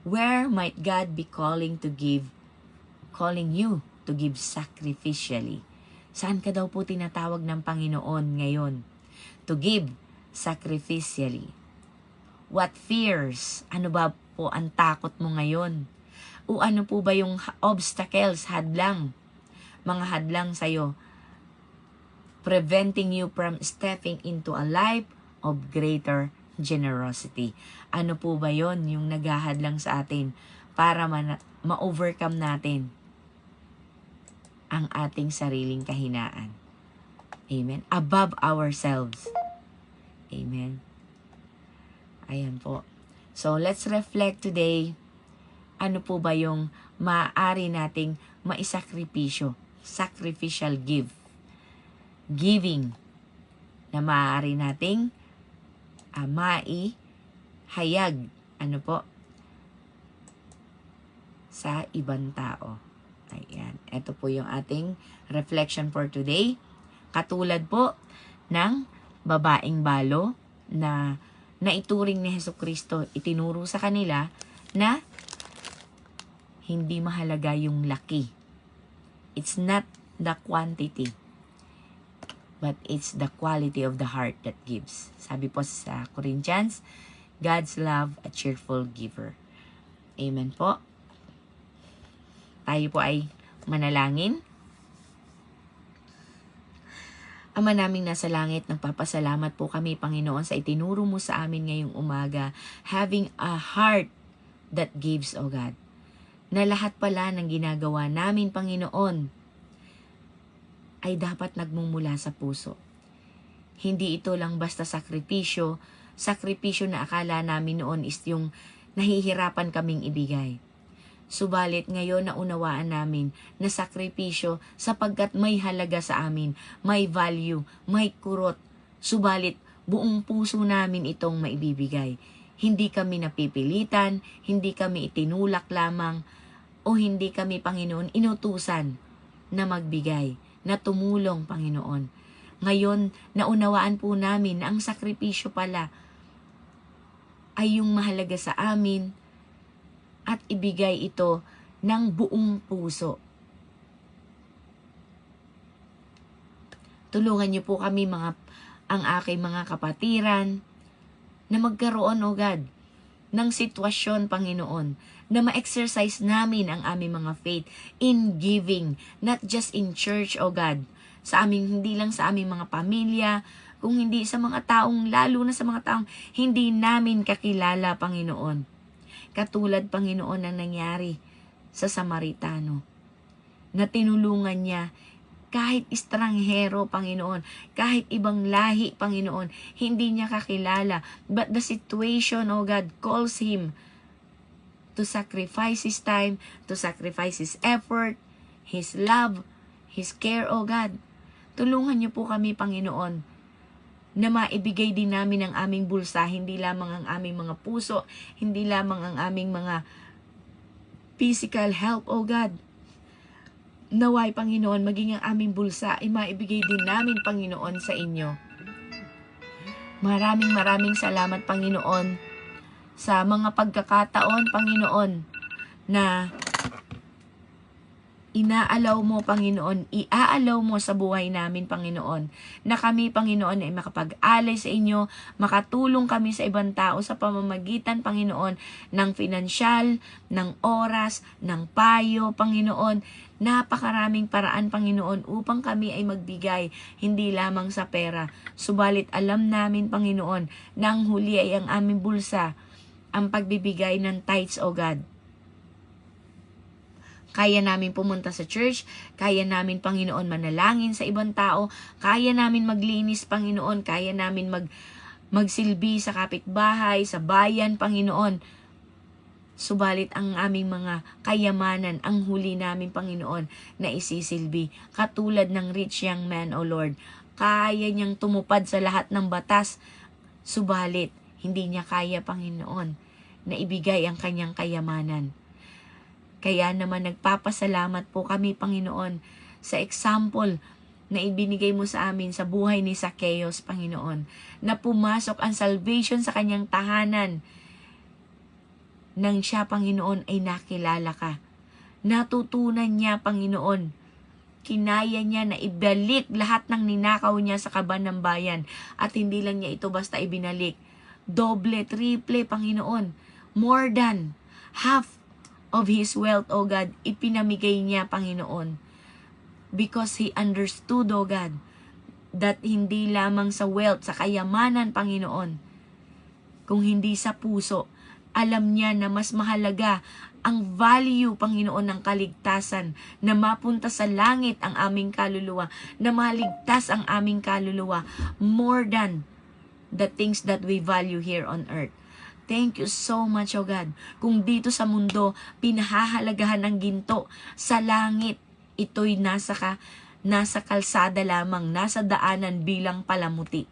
Where might God be calling you to give sacrificially? Saan ka daw po tinatawag ng Panginoon ngayon? To give sacrificially. What fears? Ano ba po ang takot mo ngayon? O ano po ba yung obstacles, hadlang? Mga hadlang sa'yo, preventing you from stepping into a life of greater generosity. Ano po ba yon yung naghahadlang sa atin para ma-overcome natin ang ating sariling kahinaan? Amen. Above ourselves. Amen. Ayan po. So, let's reflect today. Ano po ba yung maaari nating maisakripisyo? Sacrificial giving na maaari nating maihayag. Ano po? Sa ibang tao. Ayan. Ito po yung ating reflection for today. Katulad po ng babaeng balo na naituring ni Jesucristo, itinuro sa kanila na hindi mahalaga yung laki. It's not the quantity, but it's the quality of the heart that gives. Sabi po sa Corinthians, God's love a cheerful giver. Amen po. Tayo po ay manalangin. Ama naming nasa langit, nagpapasalamat po kami, Panginoon, sa itinuro mo sa amin ngayong umaga, having a heart that gives, O God. Na lahat pala ng ginagawa namin, Panginoon, ay dapat nagmumula sa puso. Hindi ito lang basta sakripisyo na akala namin noon is yung nahihirapan kaming ibigay. Subalit ngayon naunawaan namin na sakripisyo sapagkat may halaga sa amin, may value, may kurot. Subalit buong puso namin itong maibibigay. Hindi kami napipilitan, hindi kami itinulak lamang, o hindi kami, Panginoon, inutusan na magbigay, na tumulong, Panginoon. Ngayon, naunawaan po namin na ang sakripisyo pala ay yung mahalaga sa amin at ibigay ito ng buong puso. Tulungan niyo po kami, ang aking mga kapatiran, na magkaroon, O God, ng sitwasyon, Panginoon, na ma-exercise namin ang aming mga faith in giving, not just in church, O God, hindi lang sa aming mga pamilya, kung hindi sa mga taong, lalo na sa mga taong hindi namin kakilala, Panginoon. Katulad, Panginoon, na nangyari sa Samaritano, na tinulungan niya kahit estranghero, Panginoon, kahit ibang lahi, Panginoon, hindi niya kakilala. But the situation, O God, calls him to sacrifice his time, to sacrifice his effort, his love, his care, O God. Tulungan niyo po kami, Panginoon, na maibigay din namin ang aming bulsa, hindi lamang ang aming mga puso, hindi lamang ang aming mga physical help, O God. Naway, Panginoon, maging ang aming bulsa ay maibigay din namin, Panginoon, sa inyo. Maraming salamat, Panginoon, sa mga pagkakataon, Panginoon, na inaalaw mo, Panginoon, iaalaw mo sa buhay namin, Panginoon, na kami, Panginoon, ay makapag-alay sa inyo, makatulong kami sa ibang tao sa pamamagitan, Panginoon, ng pinansyal, ng oras, ng payo, Panginoon. Napakaraming paraan, Panginoon, upang kami ay magbigay, hindi lamang sa pera. Subalit alam namin, Panginoon, na ang huli ay ang aming bulsa, ang pagbibigay ng tithes, O God. Kaya namin pumunta sa church, kaya namin, Panginoon, manalangin sa ibang tao, kaya namin maglinis, Panginoon, kaya namin magsilbi sa kapitbahay, sa bayan, Panginoon. Subalit ang aming mga kayamanan, ang huli namin, Panginoon, na isisilbi. Katulad ng rich young man, O Lord, kaya niyang tumupad sa lahat ng batas, subalit hindi niya kaya, Panginoon, na ibigay ang kanyang kayamanan. Kaya naman nagpapasalamat po kami, Panginoon, sa example na ibinigay mo sa amin sa buhay ni Zacchaeus, Panginoon, na pumasok ang salvation sa kanyang tahanan nang siya, Panginoon, ay nakilala ka. Natutunan niya, Panginoon, kinaya niya na ibalik lahat ng ninakaw niya sa kaban ng bayan, at hindi lang niya ito basta ibinalik. Doble, triple, Panginoon, more than half of his wealth, O God, ipinamigay niya, Panginoon. Because he understood, O God, that hindi lamang sa wealth, sa kayamanan, Panginoon, kung hindi sa puso, alam niya na mas mahalaga ang value, Panginoon, ng kaligtasan, na mapunta sa langit ang aming kaluluwa, na maligtas ang aming kaluluwa, more than the things that we value here on earth. Thank you so much, O God. Kung dito sa mundo, pinahahalagahan ng ginto, sa langit, ito'y nasa kalsada lamang, nasa daanan bilang palamuti.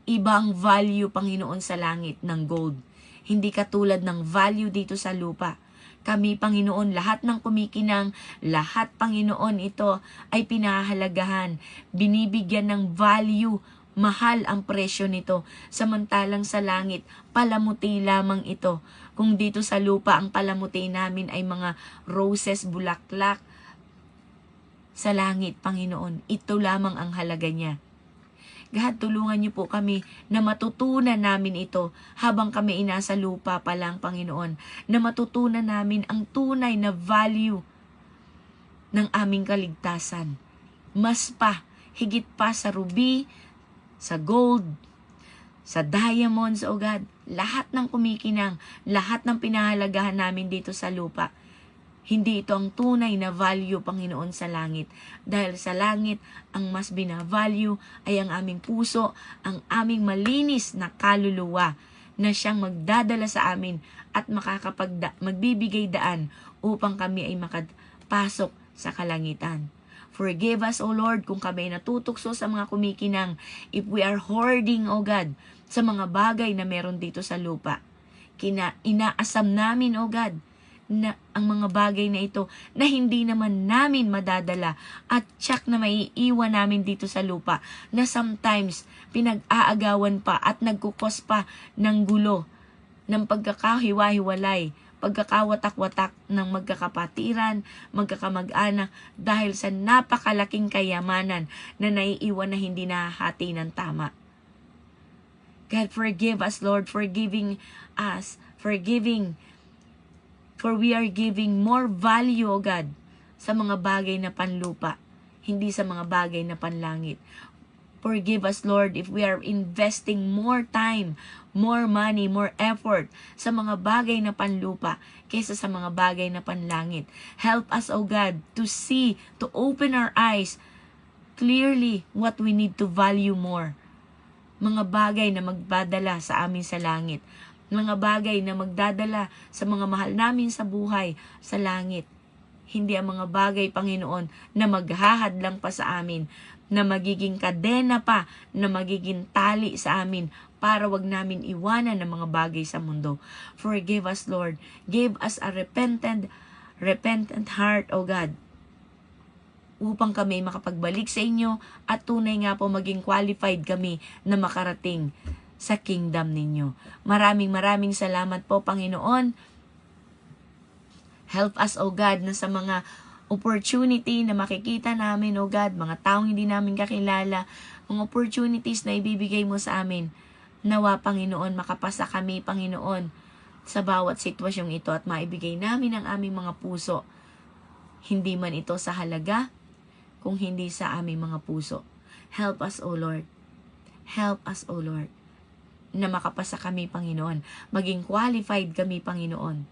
Ibang value, Panginoon, sa langit ng gold. Hindi katulad ng value dito sa lupa. Kami, Panginoon, lahat ng kumikinang, lahat, Panginoon, ito ay pinahahalagahan. Binibigyan ng value, mahal ang presyo nito. Samantalang sa langit, palamuti lamang ito. Kung dito sa lupa, ang palamuti namin ay mga roses, bulaklak. Sa langit, Panginoon, ito lamang ang halaga niya. God, tulungan niyo po kami na matutunan namin ito habang kami inasa lupa pa lang, Panginoon. Na matutunan namin ang tunay na value ng aming kaligtasan. Mas pa, higit pa sa ruby, sa gold, sa diamonds, O God. Lahat ng kumikinang, lahat ng pinahalagahan namin dito sa lupa. Hindi ito ang tunay na value, Panginoon, sa langit. Dahil sa langit, ang mas binavalue ay ang aming puso, ang aming malinis na kaluluwa na siyang magdadala sa amin at magbibigay daan upang kami ay makapasok sa kalangitan. Forgive us, O Lord, kung kami natutukso sa mga kumikinang, if we are hoarding, O God, sa mga bagay na meron dito sa lupa. Inaasam namin, O God, na ang mga bagay na ito na hindi naman namin madadala at tsak na maiiwan namin dito sa lupa na sometimes pinag-aagawan pa at nagkukos pa ng gulo, ng pagkakahiwa-hiwalay, pagkakawatak-watak ng magkakapatiran, magkakamag-anak dahil sa napakalaking kayamanan na naiiwan na hindi nahahati ng tama. God, forgive us, Lord, for we are giving more value, O God, sa mga bagay na panlupa, hindi sa mga bagay na panlangit. Forgive us, Lord, if we are investing more time, more money, more effort sa mga bagay na panlupa kaysa sa mga bagay na panlangit. Help us, O God, to see, to open our eyes clearly what we need to value more. Mga bagay na magdadala sa amin sa langit. Mga bagay na magdadala sa mga mahal namin sa buhay sa langit. Hindi ang mga bagay, Panginoon, na maghahadlang pa sa amin, na magiging kadena pa, na magiging tali sa amin para wag namin iwanan ng mga bagay sa mundo. Forgive us, Lord. Give us a repentant heart, O God, upang kami makapagbalik sa inyo at tunay nga po maging qualified kami na makarating sa kingdom ninyo. Maraming salamat po, Panginoon. Help us, O God, na sa mga opportunity na makikita namin, O God, mga taong hindi namin kakilala, mga opportunities na ibibigay mo sa amin. Nawa, Panginoon, makapasa kami, Panginoon, sa bawat sitwasyong ito at maibigay namin ang aming mga puso. Hindi man ito sa halaga, kung hindi sa aming mga puso. Help us, O Lord. Help us, O Lord, na makapasa kami, Panginoon. Maging qualified kami, Panginoon,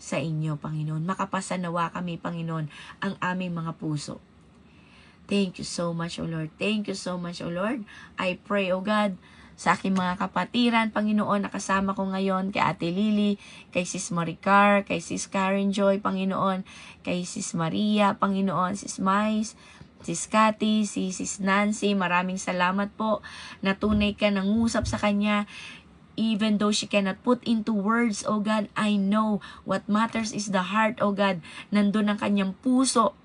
sa inyo, Panginoon. Makapasa nawa kami, Panginoon, ang aming mga puso. Thank you so much, O Lord. Thank you so much, O Lord. I pray, O God, sa aking mga kapatiran, Panginoon, nakasama ko ngayon kay Ate Lily, kay Sis Maricar, kay Sis Karen Joy, Panginoon, kay Sis Maria, Panginoon, Sis Mais, Sis Cathy, Sis Nancy, maraming salamat po na tunay ka nangusap sa kanya. Even though she cannot put into words, O God, I know what matters is the heart, O God. Nandun ang kanyang puso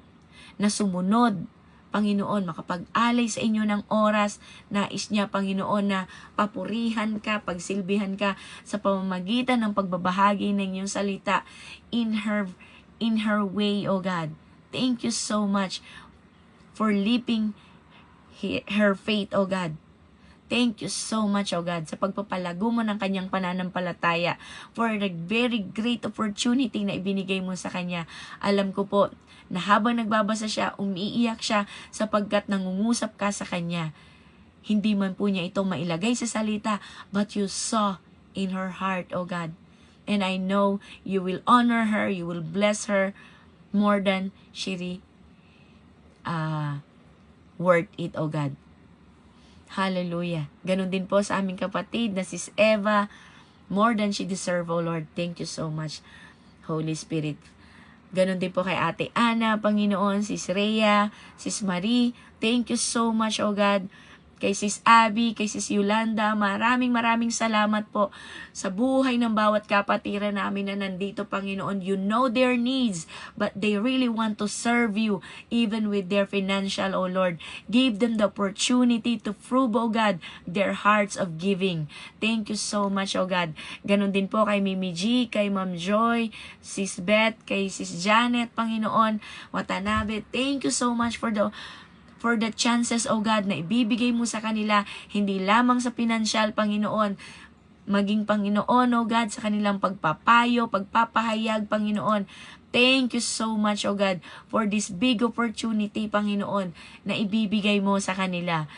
na sumunod, Panginoon, makapag-alay sa inyo ng oras. Nais niya, Panginoon, na papurihan ka, pagsilbihan ka sa pamamagitan ng pagbabahagi ng iyong salita in her way, O God. Thank you so much for leaping her faith, O God. Thank you so much, O God, sa pagpapalago mo ng kanyang pananampalataya, for the very great opportunity na ibinigay mo sa kanya. Alam ko po na habang nagbabasa siya, umiiyak siya sapagkat nangungusap ka sa kanya. Hindi man po niya ito mailagay sa salita, but you saw in her heart, O God. And I know you will honor her, you will bless her more than she worth it, O God. Hallelujah. Ganun din po sa aming kapatid na Sis Eva, more than she deserve, O Lord. Thank you so much, Holy Spirit. Ganun din po kay Ate Ana, Panginoon, Sis Rhea, Sis Marie. Thank you so much, O God. Kay Sis Abby, kay Sis Yolanda, maraming salamat po sa buhay ng bawat kapatiran namin na nandito, Panginoon. You know their needs, but they really want to serve you even with their financial, O Lord. Give them the opportunity to prove, O God, their hearts of giving. Thank you so much, O God. Ganon din po kay Mimi G, kay Ma'am Joy, Sis Beth, kay Sis Janet, Panginoon, Watanabe. Thank you so much for the chances, O God, na ibibigay mo sa kanila, hindi lamang sa pinansyal, Panginoon, maging Panginoon, O God, sa kanilang pagpapayo, pagpapahayag, Panginoon. Thank you so much, O God, for this big opportunity, Panginoon, na ibibigay mo sa kanila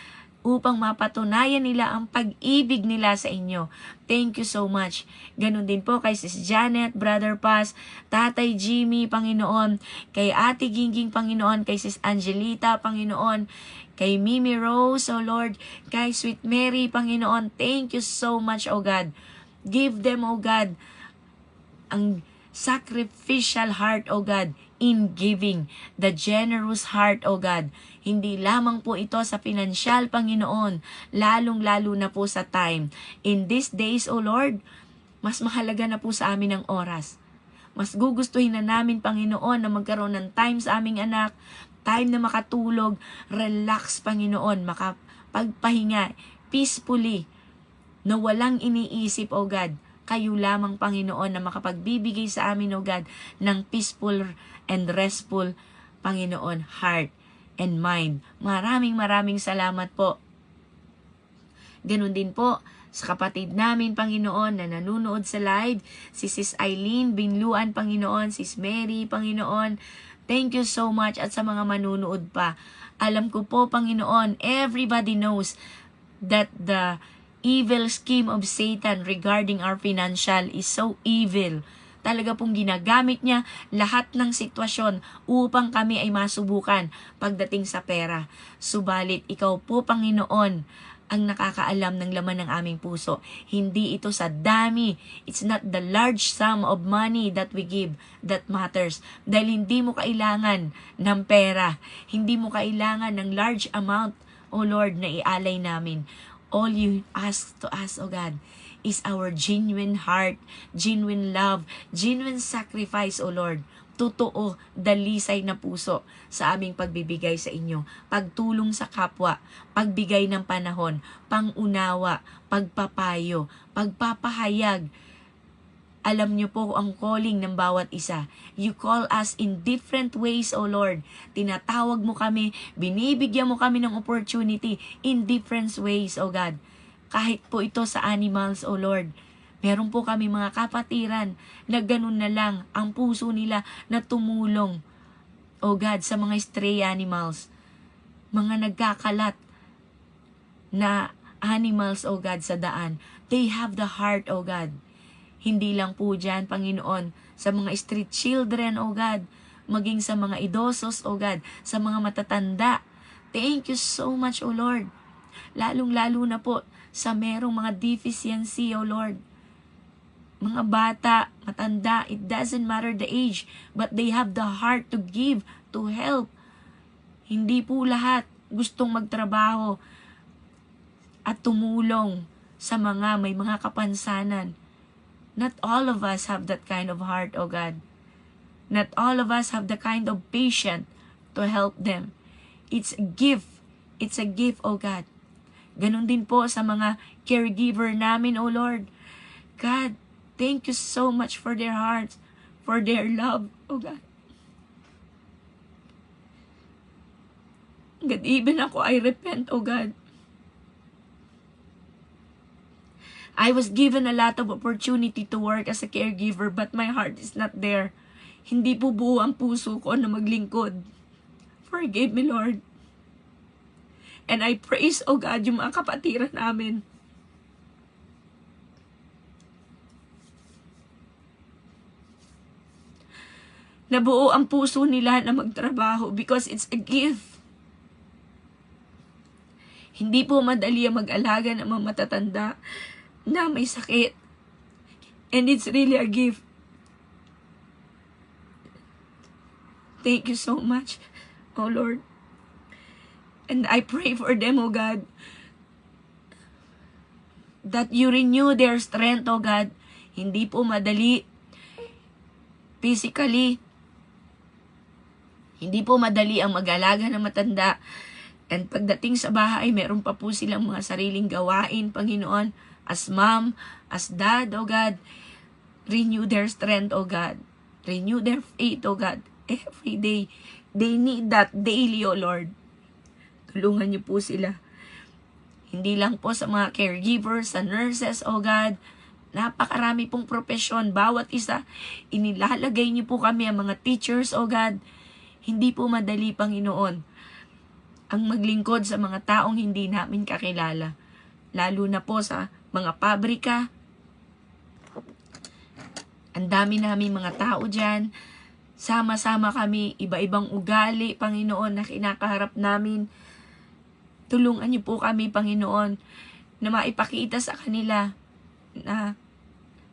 upang mapatunayan nila ang pag-ibig nila sa inyo. Thank you so much. Ganun din po kay Sis Janet, Brother Paz, Tatay Jimmy, Panginoon, kay Ate Gingging, Panginoon, kay Sis Angelita, Panginoon, kay Mimi Rose, O Lord, kay Sweet Mary, Panginoon. Thank you so much, O God. Give them, O God, ang sacrificial heart, O God, in giving, the generous heart, O God. Hindi lamang po ito sa pinansyal, Panginoon, lalong-lalo na po sa time. In these days, O Lord, mas mahalaga na po sa amin ang oras. Mas gugustuhin na namin, Panginoon, na magkaroon ng time sa aming anak, time na makatulog, relax, Panginoon, makapagpahinga, peacefully, na walang iniisip, O God. Kayo lamang, Panginoon, na makapagbibigay sa amin, O God, ng peaceful and restful, Panginoon, heart and mind. Maraming salamat po. Ganun din po sa kapatid namin, Panginoon, na nanunood sa live, si Sis Eileen Binluan, Panginoon, Sis Mary, Panginoon. Thank you so much, at sa mga manunood pa. Alam ko po, Panginoon, everybody knows that the evil scheme of Satan regarding our financial is so evil. Talaga pong ginagamit niya lahat ng sitwasyon upang kami ay masubukan pagdating sa pera. Subalit, ikaw po, Panginoon, ang nakakaalam ng laman ng aming puso. Hindi ito sa dami. It's not the large sum of money that we give that matters. Dahil hindi mo kailangan ng pera. Hindi mo kailangan ng large amount, O Lord, na ialay namin. All you ask to us, O God, is our genuine heart, genuine love, genuine sacrifice, O Lord. Totoo, dalisay na puso sa aming pagbibigay sa inyo. Pagtulong sa kapwa, pagbigay ng panahon, pangunawa, pagpapayo, pagpapahayag. Alam niyo po ang calling ng bawat isa. You call us in different ways, O Lord. Tinatawag mo kami, binibigyan mo kami ng opportunity in different ways, O God. Kahit po ito sa animals, O Lord. Meron po kami mga kapatiran na ganun na lang ang puso nila na tumulong, O God, sa mga stray animals. Mga nagkakalat na animals, O God, sa daan. They have the heart, O God. Hindi lang po dyan, Panginoon, sa mga street children, O God, maging sa mga idosos, O God, sa mga matatanda. Thank you so much, O Lord. Lalong-lalo na po sa merong mga deficiency, O Lord. Mga bata, matanda, it doesn't matter the age, but they have the heart to give, to help. Hindi po lahat gustong magtrabaho at tumulong sa mga may mga kapansanan. Not all of us have that kind of heart, O God. Not all of us have the kind of patience to help them. It's a gift. It's a gift, O God. Ganon din po sa mga caregiver namin, O Lord. God, thank you so much for their hearts, for their love, O God. God, even ako, I repent, O God. I was given a lot of opportunity to work as a caregiver, but my heart is not there. Hindi po buo ang puso ko na maglingkod. Forgive me, Lord. And I praise, O God, yung mga kapatiran namin. Nabuo ang puso nila na magtrabaho because it's a gift. Hindi po madali ang mag-alaga ng mga matatanda na may sakit. And it's really a gift. Thank you so much, O Lord. And I pray for them, O God, that you renew their strength, O God. Hindi po madali physically. Hindi po madali ang mag-alaga ng matanda. And pagdating sa bahay, meron pa po silang mga sariling gawain, Panginoon. As mom, as dad, O God, renew their strength, O God. Renew their faith, O God. Every day, they need that daily, O Lord. Tulungan niyo po sila. Hindi lang po sa mga caregivers, sa nurses, O God. Napakarami pong propesyon. Bawat isa, inilalagay niyo po kami ang mga teachers, O God. Hindi po madali, Panginoon, ang maglingkod sa mga taong hindi namin kakilala. Lalo na po sa mga pabrika. Ang dami namin mga tao dyan. Sama-sama kami, iba-ibang ugali, Panginoon, na kinakaharap namin. Tulungan niyo po kami, Panginoon, na maipakita sa kanila na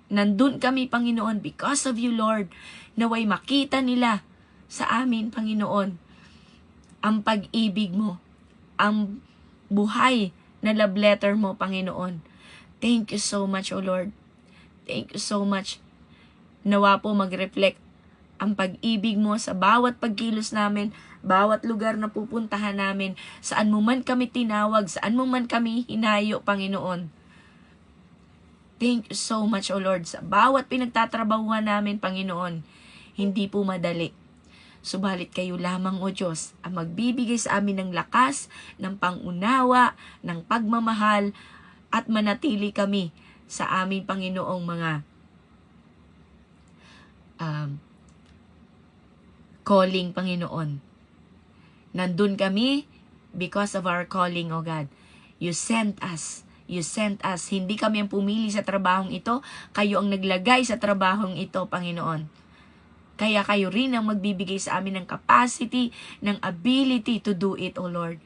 nandun kami, Panginoon, because of you, Lord. Naway makita nila sa amin, Panginoon, ang pag-ibig mo, ang buhay na love letter mo, Panginoon. Thank you so much, O Lord. Thank you so much. Nawa po mag-reflect ang pag-ibig mo sa bawat pagkilos namin, bawat lugar na pupuntahan namin, saan mo man kami tinawag, saan mo man kami hinayo, Panginoon. Thank you so much, O Lord, sa bawat pinagtatrabahuhan namin, Panginoon. Hindi po madali. Subalit kayo lamang, O Diyos, ang magbibigay sa amin ng lakas, ng pangunawa, ng pagmamahal, at manatili kami sa aming Panginoong mga calling, Panginoon. Nandun kami because of our calling, O God. You sent us. You sent us. Hindi kami ang pumili sa trabahong ito. Kayo ang naglagay sa trabahong ito, Panginoon. Kaya kayo rin ang magbibigay sa amin ng capacity, ng ability to do it, O Lord.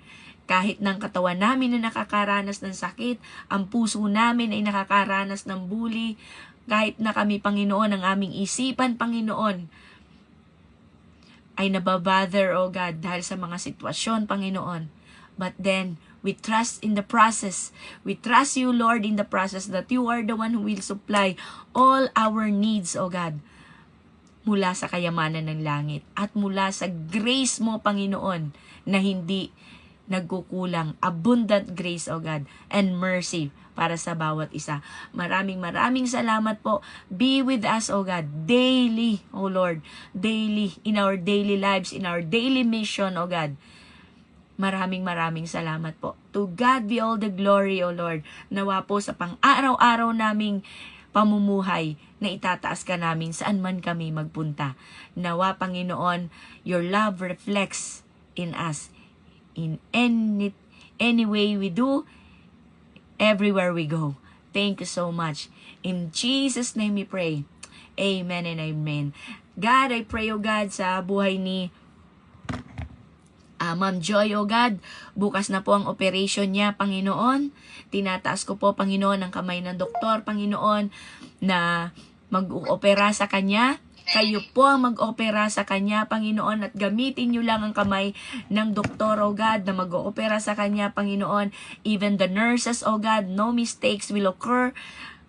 Kahit ng katawan namin na nakakaranas ng sakit, ang puso namin ay nakakaranas ng bully, kahit na kami, Panginoon, ang aming isipan, Panginoon, ay nababother, O God, dahil sa mga sitwasyon, Panginoon. But then, we trust in the process. We trust you, Lord, in the process that you are the one who will supply all our needs, O God, mula sa kayamanan ng langit at mula sa grace mo, Panginoon, na hindi nagkukulang. Abundant grace, O God, and mercy para sa bawat isa. Maraming salamat po. Be with us, O God, daily, O Lord, daily, in our daily lives, in our daily mission, O God. Maraming salamat po. To God be all the glory, O Lord. Nawa po sa pang-araw-araw naming pamumuhay na itataas ka namin saan man kami magpunta. Nawa, Panginoon, your love reflects in us in any way we do, everywhere we go. Thank you so much. In Jesus' name we pray. Amen and amen. God, I pray, O God, sa buhay ni Ma'am Joy, O God, bukas na po ang operation niya, Panginoon. Tinataas ko po, Panginoon, ang kamay ng doktor, Panginoon, na mag-opera sa kanya. Kayo po ang mag-opera sa kanya, Panginoon, at gamitin niyo lang ang kamay ng doktor, O God, na mag-opera sa kanya, Panginoon. Even the nurses, O God, no mistakes will occur.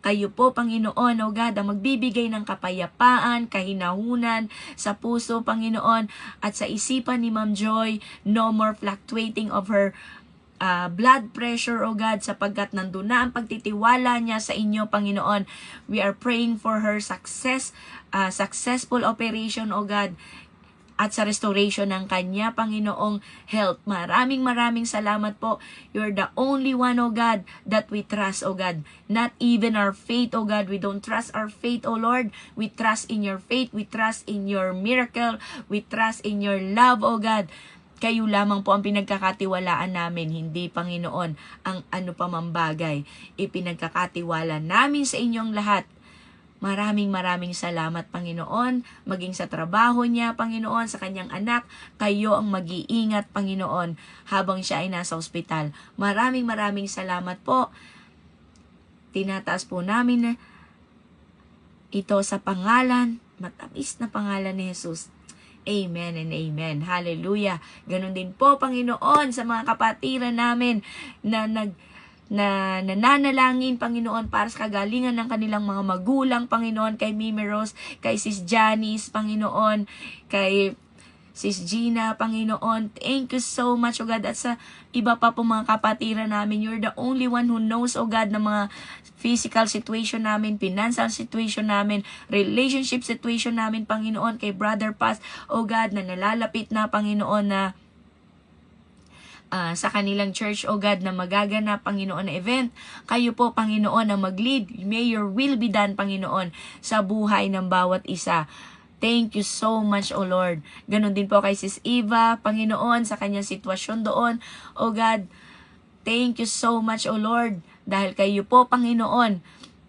Kayo po, Panginoon, O God, ang magbibigay ng kapayapaan, kahinahunan sa puso, Panginoon, at sa isipan ni Ma'am Joy. No more fluctuating of her blood pressure, O God, sapagkat nandun na ang pagtitiwala niya sa inyo, Panginoon. We are praying for her successful operation, O God, at sa restoration ng kanya, Panginoong health. Maraming salamat po. You're the only one, O God, that we trust, O God. Not even our faith, O God. We don't trust our faith, O Lord. We trust in your faith. We trust in your miracle. We trust in your love, O God. Kayo lamang po ang pinagkakatiwalaan namin, hindi, Panginoon, ang ano pa mang bagay. Ipinagkakatiwala namin sa inyong lahat. Maraming salamat, Panginoon, maging sa trabaho niya, Panginoon, sa kanyang anak. Kayo ang mag-iingat, Panginoon, habang siya ay nasa ospital. Maraming salamat po. Tinataas po namin ito sa pangalan, matamis na pangalan ni Jesus. Amen and amen. Hallelujah. Ganon din po, Panginoon, sa mga kapatiran namin na nananalangin, Panginoon, para sa kagalingan ng kanilang mga magulang, Panginoon, kay Mimi Rose, kay Sis Janice, Panginoon, kay Sis Gina, Panginoon. Thank you so much, O God, at sa iba pa po mga kapatiran namin. You're the only one who knows, O God, ng mga physical situation namin, financial situation namin, relationship situation namin, Panginoon, kay Brother Paz, O God, na nalalapit na, Panginoon, na sa kanilang church, O God, na magaganap, Panginoon, na event. Kayo po, Panginoon, ang mag-lead. May your will be done, Panginoon, sa buhay ng bawat isa. Thank you so much, O Lord. Ganon din po kay Sis Eva, Panginoon, sa kanyang sitwasyon doon. O God, thank you so much, O Lord, dahil kayo po, Panginoon,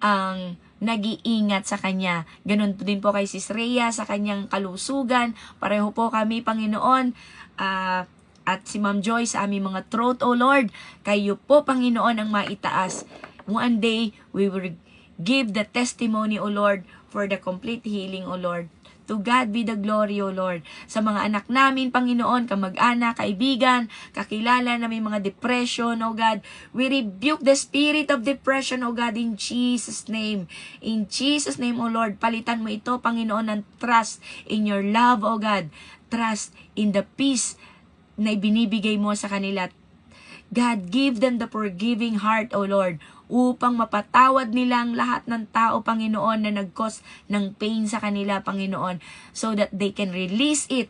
ang nag-iingat sa kanya. Ganon din po kay Sis Rhea sa kanyang kalusugan. Pareho po kami, Panginoon, at si Ma'am Joy sa aming mga throat, O Lord. Kayo po, Panginoon, ang maitaas. One day, we will give the testimony, O Lord, for the complete healing, O Lord. To God be the glory, O Lord. Sa mga anak namin, Panginoon, kamag-anak, kaibigan, kakilala na may mga depression, O God, we rebuke the spirit of depression, O God, in Jesus' name. In Jesus' name, O Lord, palitan mo ito, Panginoon, ng trust in your love, O God. Trust in the peace na ibinibigay mo sa kanila. God, give them the forgiving heart, O Lord, upang mapatawad nila ang lahat ng tao, Panginoon, na nag-cause ng pain sa kanila, Panginoon, so that they can release it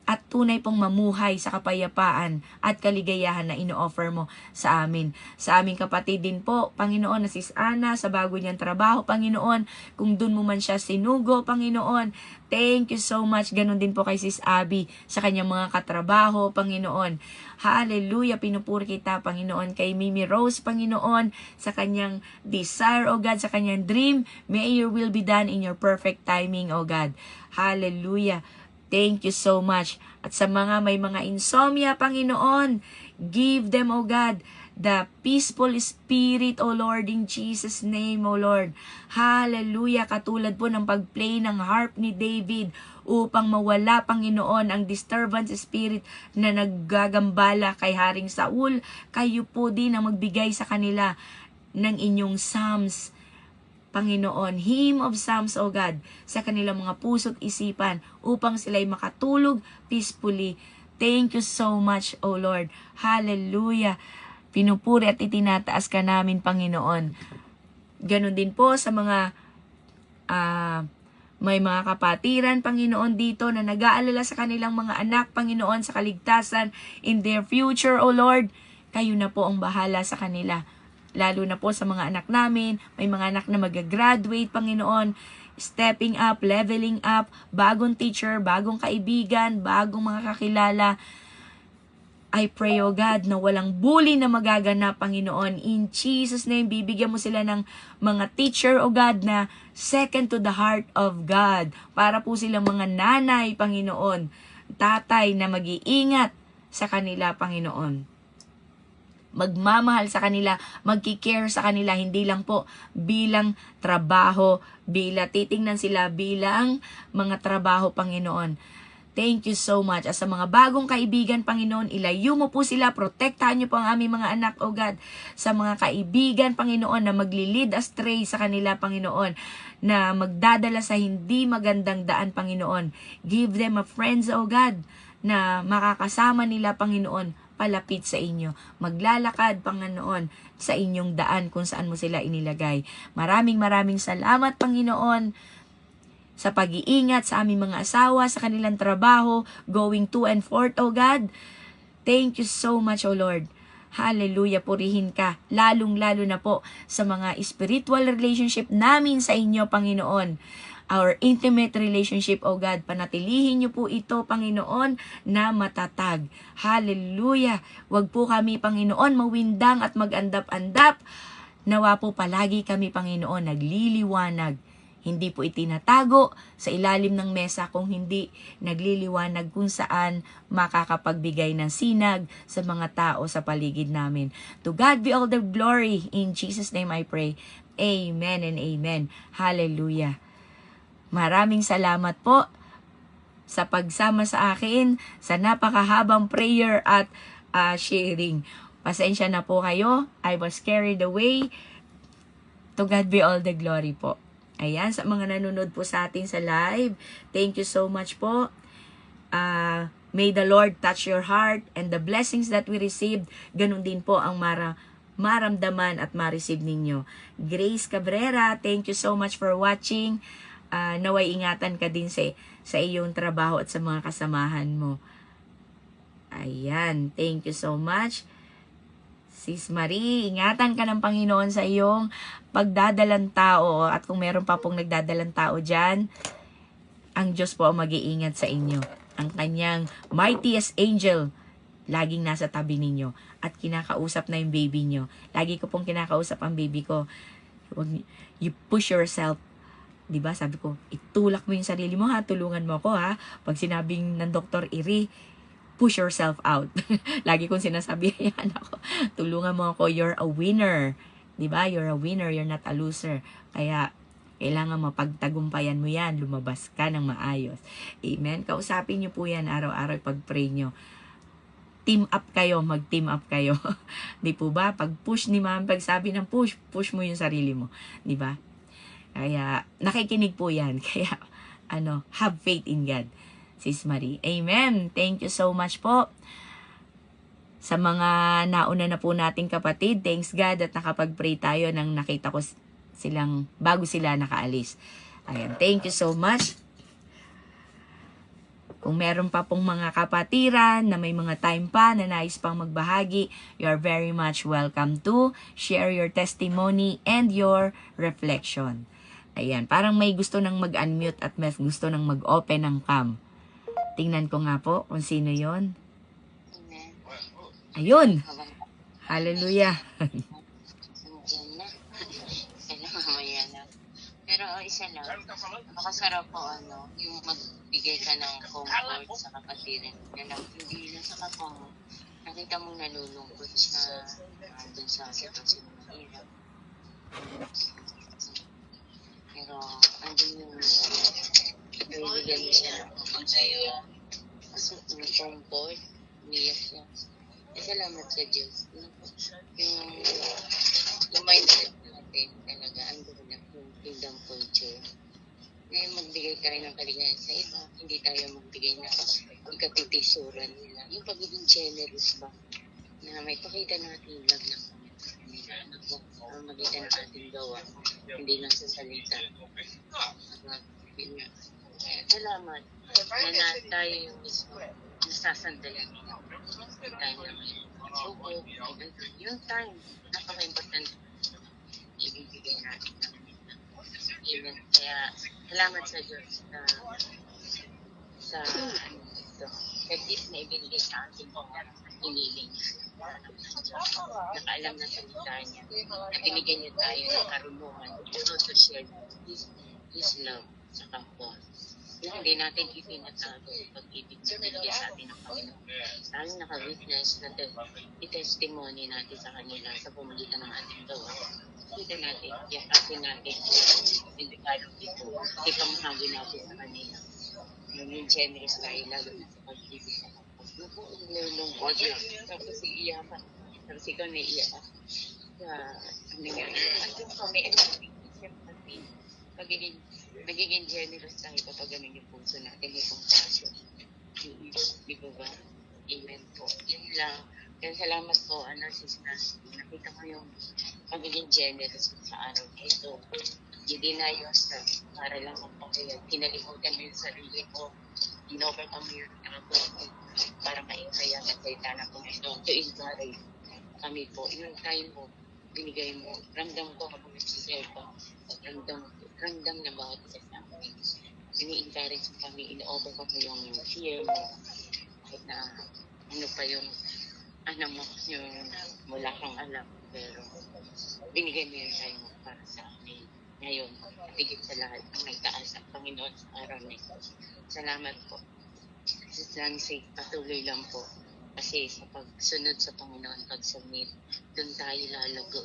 at tunay pong mamuhay sa kapayapaan at kaligayahan na ino-offer mo sa amin. Sa aming kapatid din po, Panginoon, na Sis Ana, sa bago niyang trabaho, Panginoon, kung dun mo man siya sinugo, Panginoon, thank you so much. Ganon din po kay Sis Abby sa kanyang mga katrabaho, Panginoon. Hallelujah, pinupuri kita, Panginoon, kay Mimi Rose, Panginoon, sa kanyang desire, O God, sa kanyang dream. May your will be done in your perfect timing, O God. Hallelujah. Thank you so much. At sa mga may mga insomnia, Panginoon, give them, O God, the peaceful spirit, O Lord, in Jesus' name, O Lord. Hallelujah. Katulad po ng pag-play ng harp ni David upang mawala, Panginoon, ang disturbance spirit na naggagambala kay Haring Saul. Kayo po din ang magbigay sa kanila ng inyong psalms, Panginoon, hymn of psalms, O God, sa kanilang mga puso't isipan upang sila'y makatulog peacefully. Thank you so much, O Lord. Hallelujah. Pinupuri at itinataas ka namin, Panginoon. Ganon din po sa mga may mga kapatiran, Panginoon, dito na nag-aalala sa kanilang mga anak, Panginoon, sa kaligtasan in their future, O Lord. Kayo na po ang bahala sa kanila. Lalo na po sa mga anak namin, may mga anak na mag-graduate, Panginoon, stepping up, leveling up, bagong teacher, bagong kaibigan, bagong mga kakilala. I pray, O God, na walang bully na magaganap, Panginoon. In Jesus' name, bibigyan mo sila ng mga teacher, O God, na second to the heart of God. Para po silang mga nanay, Panginoon, tatay na mag-iingat sa kanila, Panginoon. Magmamahal sa kanila, magki-care sa kanila, hindi lang po bilang trabaho, titingnan sila bilang mga trabaho, Panginoon. Thank you so much. At sa mga bagong kaibigan, Panginoon, ilayo mo po sila, protektahan niyo po ang aming mga anak, O God. Sa mga kaibigan, Panginoon, na magli-lead astray sa kanila, Panginoon, na magdadala sa hindi magandang daan, Panginoon. Give them a friends, O God, na makakasama nila, Panginoon, palapit sa inyo. Maglalakad, Panginoon, sa inyong daan kung saan mo sila inilagay. Maraming salamat, Panginoon, sa pag-iingat sa aming mga asawa, sa kanilang trabaho, going to and forth, O God. Thank you so much, O Lord. Hallelujah, purihin ka. Lalong-lalo na po sa mga spiritual relationship namin sa inyo, Panginoon. Our intimate relationship, O God, panatilihin niyo po ito, Panginoon, na matatag. Hallelujah. Huwag po kami, Panginoon, mawindang at mag-andap-andap. Nawa po palagi kami, Panginoon, nagliliwanag. Hindi po itinatago sa ilalim ng mesa kung hindi nagliliwanag kung saan makakapagbigay ng sinag sa mga tao sa paligid namin. To God be all the glory. In Jesus' name I pray. Amen and amen. Hallelujah. Maraming salamat po sa pagsama sa akin sa napakahabang prayer at sharing. Pasensya na po kayo. I was carried away. To God be all the glory po. Ayan, sa mga nanonood po sa atin sa live, thank you so much po. May the Lord touch your heart and the blessings that we received, ganun din po ang maramdaman at ma-receive ninyo. Grace Cabrera, thank you so much for watching. Naway ingatan ka din sa iyong trabaho at sa mga kasamahan mo. Ayan, thank you so much. Sis Marie, ingatan ka ng Panginoon sa iyong pagdadalang tao. At kung meron pa pong nagdadalang tao dyan, ang Diyos po ang mag-iingat sa inyo. Ang kanyang mightiest angel, laging nasa tabi ninyo. At kinakausap na yung baby nyo. Lagi ko pong kinakausap ang baby ko. You push yourself. Diba? Sabi ko, itulak mo yung sarili mo ha, tulungan mo ako ha. Pag sinabing ng Dr. Iri, push yourself out. Lagi kong sinasabi yan ako, tulungan mo ako, you're a winner. Diba? You're a winner, you're not a loser. Kaya, Kailangan mapagtagumpayan mo yan. Lumabas ka ng maayos. Amen? Kausapin nyo po yan araw-araw pag-pray nyo. Team up kayo, mag-team up kayo. Di po ba? Pag push ni ma'am, pag sabi ng push, push mo yung sarili mo. Di ba? Kaya, nakikinig po yan. Kaya, have faith in God. Sis Marie. Amen. Thank you so much po. Sa mga nauna na po nating kapatid, thanks God at nakapag-pray tayo nang nakita ko silang, bago sila nakaalis. Ayan, thank you so much. Kung meron pa pong mga kapatiran na may mga time pa na nais pang magbahagi, you are very much welcome to share your testimony and your reflection. Ayan, parang may gusto nang mag-unmute at may gusto nang mag-open ng cam. Tingnan ko nga po kung sino yon. Ayun! Hallelujah! Nandiyan na. Kailangan mamaya na. Pero isa lang, makasarap po yung magbigay ka ng comfort sa kapatiran. Hindi lang sa kapwa mo. Nakita mong nalulungkot siya dun sa sitwasyon ng hirap. Pero andun yung bibigyan mo siya ng kasi yung comfort, umiyak siya. Salamat sa Diyos. Yung mindset natin talaga, andun na yung kingdom culture. Ngayon magbigay tayo ng kaligayahan sa iba, hindi tayo magbigay ng ikatitisuran nila. Yung pagiging generous ba, na may pakita natin love ng Panginoon. Magkita ng ating gawa, hindi lang sa salita. Salamat na tayo yung mismo nasasandalan tayo naman. Yung time, napaka-important ibibigay natin. Amen. Kaya, salamat sa Diyos sa gift na ibinigay sa ating hiniling. Nakaalam na salita niya. Na binigyan niya tayo ng karunungan to share His love sa kapwa. Hindi natin itinatago pag-ibig na binigay sa atin ng Panginoon. Tayo naka-witness na i-testimony natin sa kanila sa pamagitan ng ating gawa. Kita natin, yakasin natin, hindi kalong dito, ipamahagi natin sa kanila. Yung generous tayo, lalo na sa pag-ibig sa kapwa. Naku, nilulungkot lang. Tapos iiyakan. Tapos ikaw naiiyakan. Yung kami, nagiging generous tayo kapag ganun yung puso natin, may compassion. Di ba ba? Amen po. Yun lang. Kaya salamat po, Sis Nancy. Nakita ko yung pagiging generous sa araw na ito. Hindi na yung para lang magpakayag. Kinalimutan mo yung sarili mo. Inovercome mo yung ako para maikaya at salita na po ito. To encourage kami po. Yung time mo, binigay mo. Ramdam ko habang nagsisare ko. Ramdam na bawat isa sa amin. Ini-encourage kami, in-overcome mo yung fear mo. Kahit na pa yung mo, yung wala kang alam. Pero binigay mo yung time mo para sa amin. Ngayon, higit sa lahat, ang nagtaas ang Panginoon sa araw na ito. Salamat po. Sis Nancy, patuloy lang po. Kasi sa pagsunod sa Panginoon, pag-submit, doon tayo lalago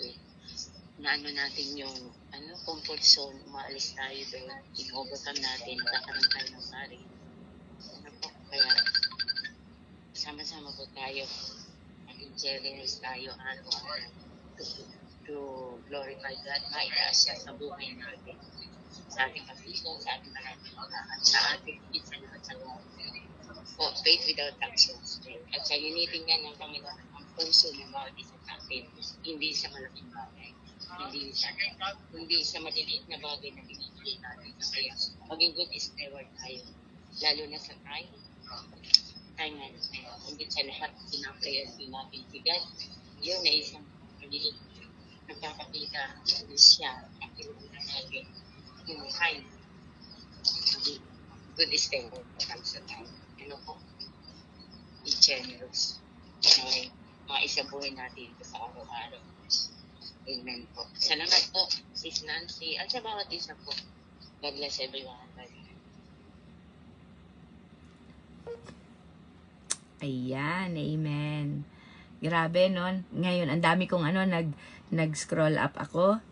natin yung comfort zone, umaalis tayo doon, in-overcome natin, kakaroon tayo ng pari. Kaya, sama-sama po tayo, maging generous tayo, araw-araw, to glorify God, maitaas siya sa buhay natin, sa ating kapitol, sa ating at sa ating pizza na sa po, faith without actions. At sa uniting nga ng Panginoon, ang puso ng bawat isa sa atin, hindi sa malaking bagay. Hindi sa maliliit na bagay na binibigay natin. Kaya maging good steward tayo. Lalo na sa time management. Hindi sa lahat pinapriority natin si God. Yun na isang maliliit nagpapakita na siya ang kinukunan natin. Yung time. Good steward sa time. Po? I-generous. Mga isang buhay natin sa araw-araw. Amen po. Salamat po, Sis Nancy. At sa bawat isa po. God bless everyone. Ayan, amen. Grabe, no? Ngayon, ang dami kong nag-scroll up ako.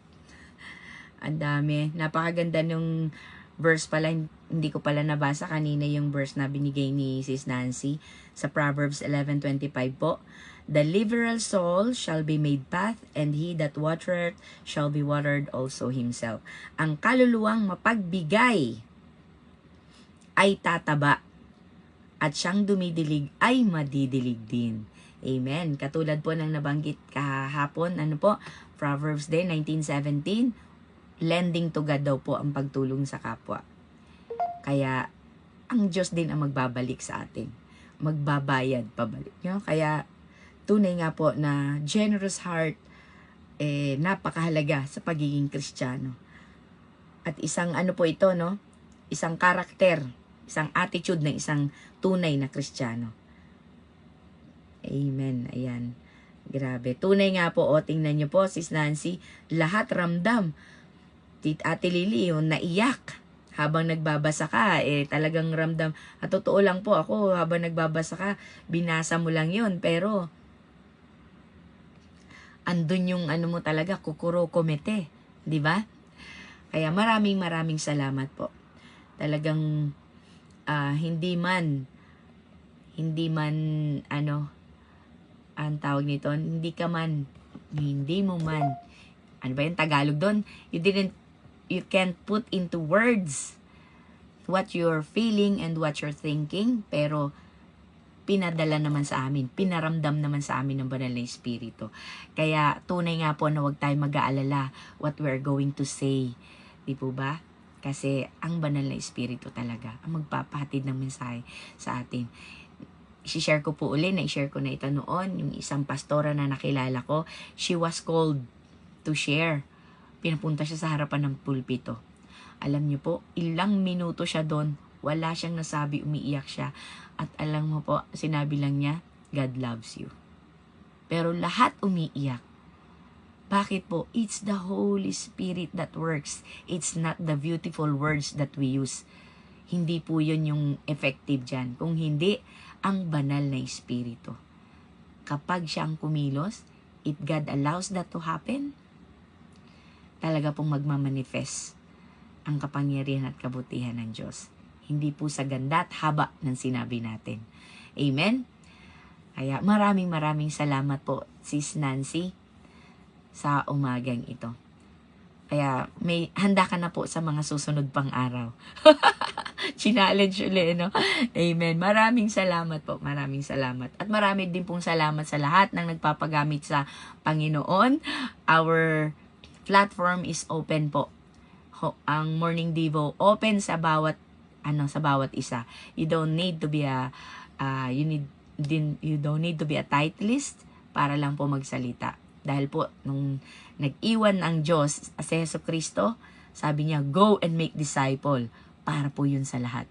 Ang dami. Napakaganda nung verse pala. Hindi ko pala nabasa kanina yung verse na binigay ni Sis Nancy sa Proverbs 11:25 po. The liberal soul shall be made path, and he that watereth shall be watered also himself. Ang kaluluwang mapagbigay ay tataba, at siyang dumidilig ay madidilig din. Amen. Katulad po ng nabanggit kahapon, Proverbs din, 19:17, lending to God daw po ang pagtulong sa kapwa. Kaya, ang Diyos din ang magbabalik sa atin. Magbabayad pabalik. Kaya, tunay nga po na generous heart, napakahalaga sa pagiging Kristiyano. At isang po ito, isang karakter, isang attitude ng isang tunay na Kristiyano. Amen. Ayan. Grabe. Tunay nga po, tingnan nyo po, Sis Nancy, lahat ramdam. Ate Lily, yung naiyak habang nagbabasa ka, talagang ramdam. At totoo lang po ako, habang nagbabasa ka, binasa mo lang yun, pero andun yung mo talaga, kukuro komete. Di ba? Kaya maraming salamat po. Talagang hindi man ang tawag nito, hindi mo man, ano ba yung Tagalog doon? You can't put into words what you're feeling and what you're thinking, pero pinadala naman sa amin, pinaramdam naman sa amin ng Banal na Espiritu. Kaya tunay nga po na huwag tayo mag-aalala what we're going to say. Di po ba? Kasi ang Banal na Espiritu talaga ang magpapahatid ng mensahe sa atin. I-share ko po uli, na-share ko na ito noon, yung isang pastora na nakilala ko, she was called to share. Pinapunta siya sa harapan ng pulpito. Alam niyo po, ilang minuto siya doon, wala siyang nasabi, umiiyak siya. At alam mo po, sinabi lang niya, God loves you. Pero lahat umiiyak. Bakit po? It's the Holy Spirit that works. It's not the beautiful words that we use. Hindi po yun yung effective dyan. Kung hindi, ang Banal na Espiritu. Kapag siyang kumilos, if God allows that to happen, talaga pong magmamanifest ang kapangyarihan at kabutihan ng Diyos. Hindi po sa ganda at haba ng sinabi natin. Amen? Kaya maraming salamat po, Sis Nancy, sa umagang ito. Kaya may handa ka na po sa mga susunod pang araw. Challenge ulit, no? Amen. Maraming salamat po. Maraming salamat. At marami din pong salamat sa lahat ng nagpapagamit sa Panginoon. Our platform is open po. Ang Morning Devo open sa bawat isa. You don't need to be you don't need to be a titleist para lang po magsalita. Dahil po nung nag-iwan ang Diyos sa Jesucristo, sabi niya, go and make disciple. Para po yun sa lahat.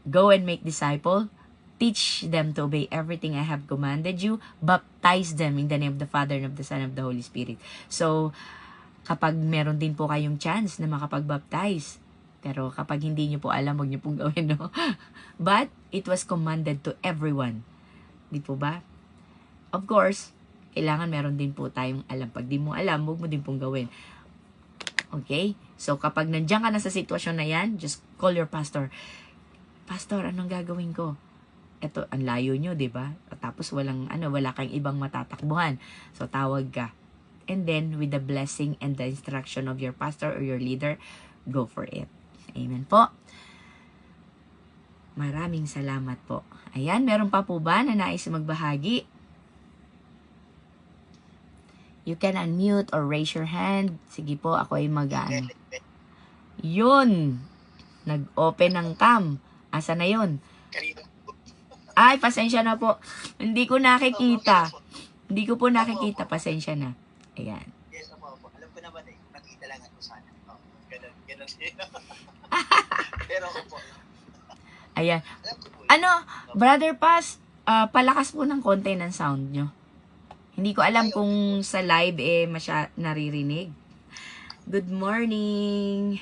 Go and make disciple. Teach them to obey everything I have commanded you. Baptize them in the name of the Father and of the Son and of the Holy Spirit. So, kapag meron din po kayong chance na makapag-baptize, pero kapag hindi nyo po alam, huwag nyo pong gawin, no? But, it was commanded to everyone. Di po ba? Of course, kailangan meron din po tayong alam. Pag di mo alam, huwag mo din pong gawin. Okay? So, kapag nandiyan ka na sa sitwasyon na yan, just call your pastor. Pastor, anong gagawin ko? Ito, ang layo nyo, di ba? Tapos wala kang ibang matatakbuhan. So, tawag ka. And then, with the blessing and the instruction of your pastor or your leader, go for it. Amen po. Maraming salamat po. Ayan, meron pa po ba na nais magbahagi? You can unmute or raise your hand. Sige po, ako ay Yun! Nag-open ng cam. Asa na yun? Ay, pasensya na po. Hindi ko nakikita. Hindi ko po nakikita. Pasensya na. Ayan. Yes, opo. Alam ko naman nakita lang ako sana. Ganun. Pero opo. Ayan. Brother Paz, palakas po ng konti ng sound nyo. Hindi ko alam kung sa live naririnig. Good morning.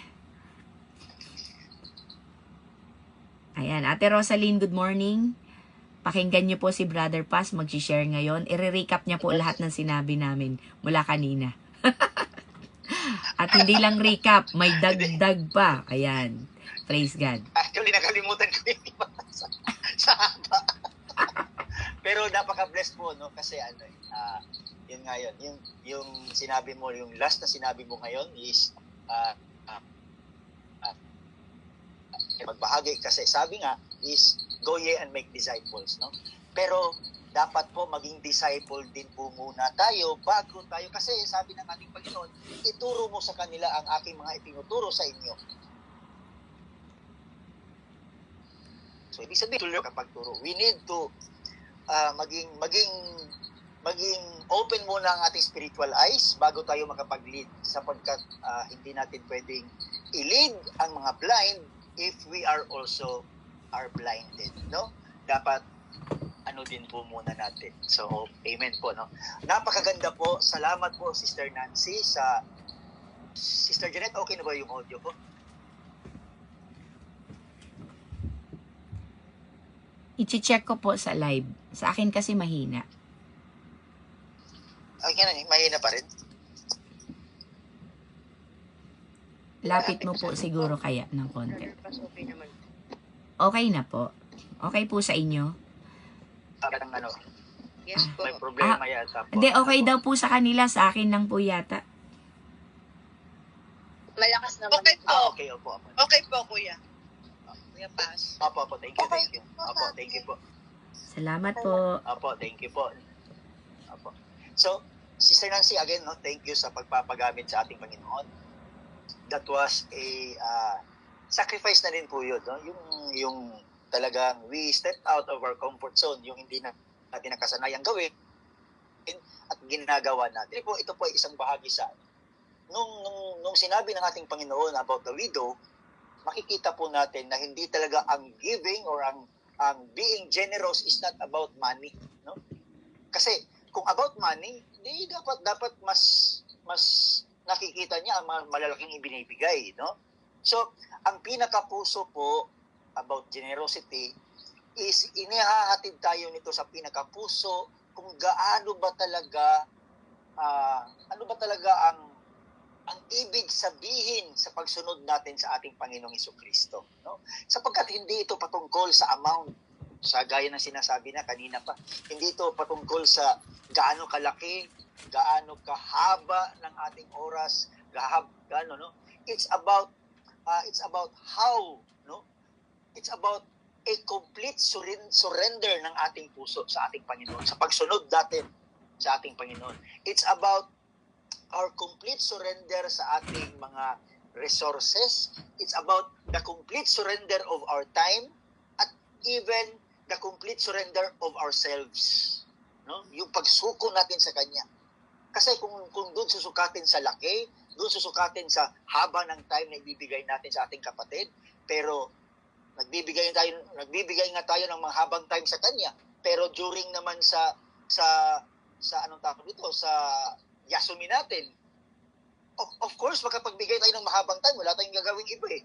Ayan, Ate Rosaline, good morning. Pakinggan niyo po si Brother Paz, mag-share ngayon. I-recap niya po lahat ng sinabi namin mula kanina. At hindi lang recap, may dagdag pa. Ayan. Praise God. Actually, nakalimutan ko yung iba sa haba. Pero napaka-blessed po, no? Kasi yun nga yun. Yung sinabi mo, yung last na sinabi mo ngayon is magbahagi. Kasi sabi nga is go ye and make disciples, no? Pero dapat po maging disciple din po muna tayo bago tayo. Kasi sabi ng ating Panginoon, ituro mo sa kanila ang aking mga itinuturo sa inyo. So, ibig sabihin, kapag turo, we need to maging open muna ang ating spiritual eyes bago tayo makapag-lead, sapagkat hindi natin pwedeng i-lead ang mga blind if we are also are blinded, no? Dapat din po muna natin. So, amen po, no? Napakaganda po. Salamat po, Sister Nancy, Sister Janet, okay na ba yung audio ko? I-check ko po sa live. Sa akin kasi mahina. Okay, mahina pa rin. Lapit mo po siguro kaya ng konti. Okay na po. Okay po sa inyo? Yes po. May problema yata po. Hindi, okay daw po sa kanila. Sa akin lang po yata. Malakas naman. Okay po. Okay, opo. Okay po, Kuya. Kuya Paz. Opo, thank you. Opo, thank you po. Salamat po. Opo, thank you po. Opo. So, Sister Nancy, again, no, thank you sa pagpapagamit sa ating Panginoon. That was a sacrifice na rin po yun, no? Yung talagang we step out of our comfort zone, yung hindi natin nakasanayang gawin at ginagawa natin. Ito po ay isang bahagi sa nung sinabi ng ating Panginoon about the widow, makikita po natin na hindi talaga ang giving or ang being generous is not about money, no? Kasi kung about money, di dapat mas nakikita niya ang malalaking ibinibigay, no? So, ang pinakapuso po about generosity is inihahatid tayo nito sa pinakapuso kung gaano ba talaga ang ibig sabihin sa pagsunod natin sa ating Panginoong Jesucristo, no? Sapagkat hindi ito patungkol sa amount, sa gaya ng sinasabi na kanina pa, hindi ito patungkol sa gaano kalaki, gaano kahaba ng ating oras, gaano, no? It's about how, no? It's about a complete surrender ng ating puso sa ating Panginoon, sa pagsunod natin sa ating Panginoon. It's about our complete surrender sa ating mga resources. It's about the complete surrender of our time at even the complete surrender of ourselves. No? Yung pagsuko natin sa Kanya. Kasi kung doon susukatin sa laki, doon susukatin sa haba ng time na ibibigay natin sa ating kapatid, pero nagbibigay nga tayo ng mahabang time sa Kanya, pero during naman sa anong tawag dito, sa yasumi natin, of course, makapagbigay tayo ng mahabang time, wala tayong gagawing iba eh.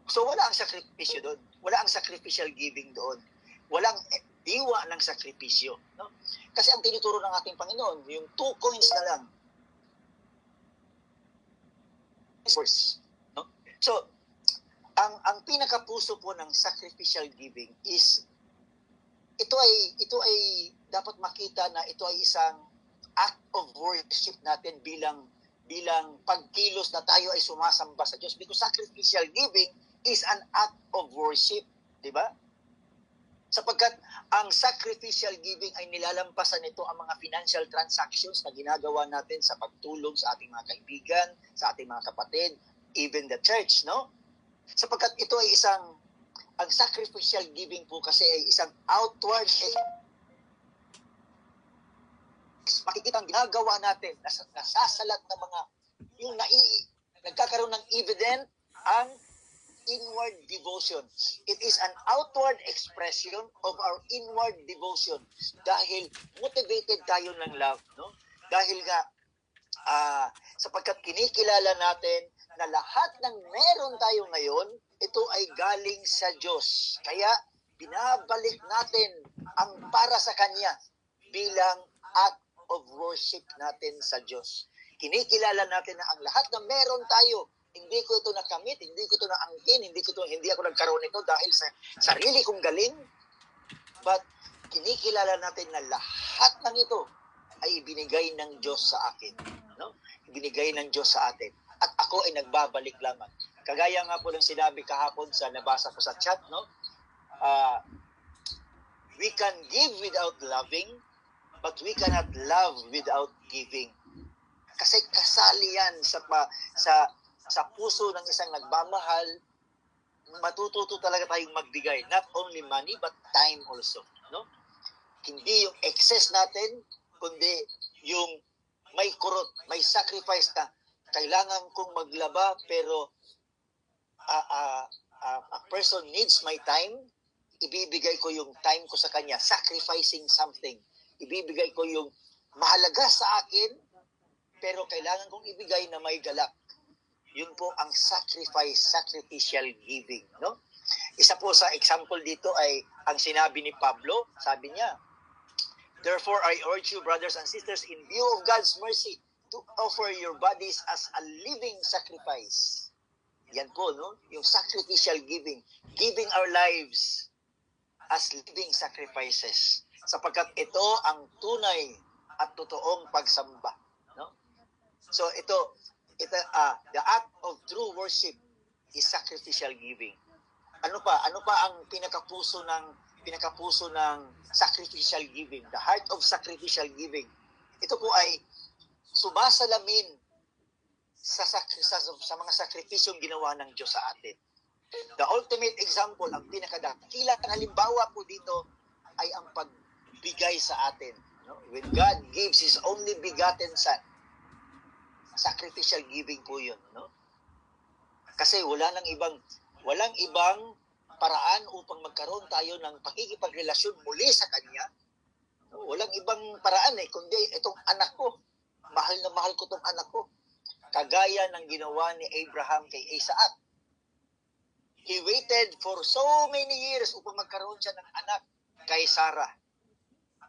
So wala ang sakripisyo doon. Wala ang sacrificial giving doon. Walang diwa ng sakripisyo. No? Kasi ang tinuturo ng ating Panginoon, yung 2 coins na lang. No? So, ang pinakapuso po ng sacrificial giving is ito ay dapat makita na ito ay isang act of worship natin bilang pagkilos na tayo ay sumasamba sa Diyos, because sacrificial giving is an act of worship, di ba? Sapagkat ang sacrificial giving ay nilalampasan nito ang mga financial transactions na ginagawa natin sa pagtulong sa ating mga kaibigan, sa ating mga kapatid, even the church, no? Sapagkat ito ay ang sacrificial giving po kasi ay isang outward, makikita ang ginagawa natin, nasasalat ng mga, nagkakaroon ng evident ang inward devotion. It is an outward expression of our inward devotion dahil motivated tayo ng love, no? Dahil nga, sapagkat kinikilala natin na lahat ng meron tayo ngayon, ito ay galing sa Diyos. Kaya, binabalik natin ang para sa Kanya bilang act of worship natin sa Diyos. Kinikilala natin na ang lahat na meron tayo, hindi ko ito nakamit, hindi ko ito naangkin, hindi ako nagkaroon nito dahil sa sarili kong galing. But kinikilala natin na lahat ng ito ay ibinigay ng Diyos sa akin. No? Ibinigay ng Diyos sa atin. At ako ay nagbabalik lamang. Kagaya nga po ng sinabi kahapon sa nabasa ko sa chat, no? We can give without loving, but we cannot love without giving. Kasi kasali yan sa puso ng isang nagmamahal, matututo talaga tayong magbigay. Not only money, but time also. No? Hindi yung excess natin, kundi yung may kurot, may sacrifice na kailangan kong maglaba, pero a person needs my time, ibibigay ko yung time ko sa kanya, sacrificing something. Ibibigay ko yung mahalaga sa akin, pero kailangan kong ibigay na may galak. Yun po ang sacrificial giving. No? Isa po sa example dito ay ang sinabi ni Pablo, sabi niya, "Therefore I urge you, brothers and sisters, in view of God's mercy, to offer your bodies as a living sacrifice." Yan po, no? Yung sacrificial giving. Giving our lives as living sacrifices. Sapagkat ito ang tunay at totoong pagsamba. No? So ito the act of true worship is sacrificial giving. Ano pa ang pinakapuso ng sacrificial giving? The heart of sacrificial giving. Ito po ay sumasalamin sa mga sakripisyong ginawa ng Diyos sa atin. The ultimate example, ang pinakadakilang halimbawa po dito ay ang pagbigay sa atin. No? When God gives His only begotten Son, sacrificial giving po yun. No? Kasi walang ibang paraan upang magkaroon tayo ng pakikipagrelasyon muli sa Kanya. No? Walang ibang paraan kundi itong anak ko. Mahal na mahal ko itong anak ko. Kagaya ng ginawa ni Abraham kay Isaac. He waited for so many years upang magkaroon siya ng anak kay Sarah.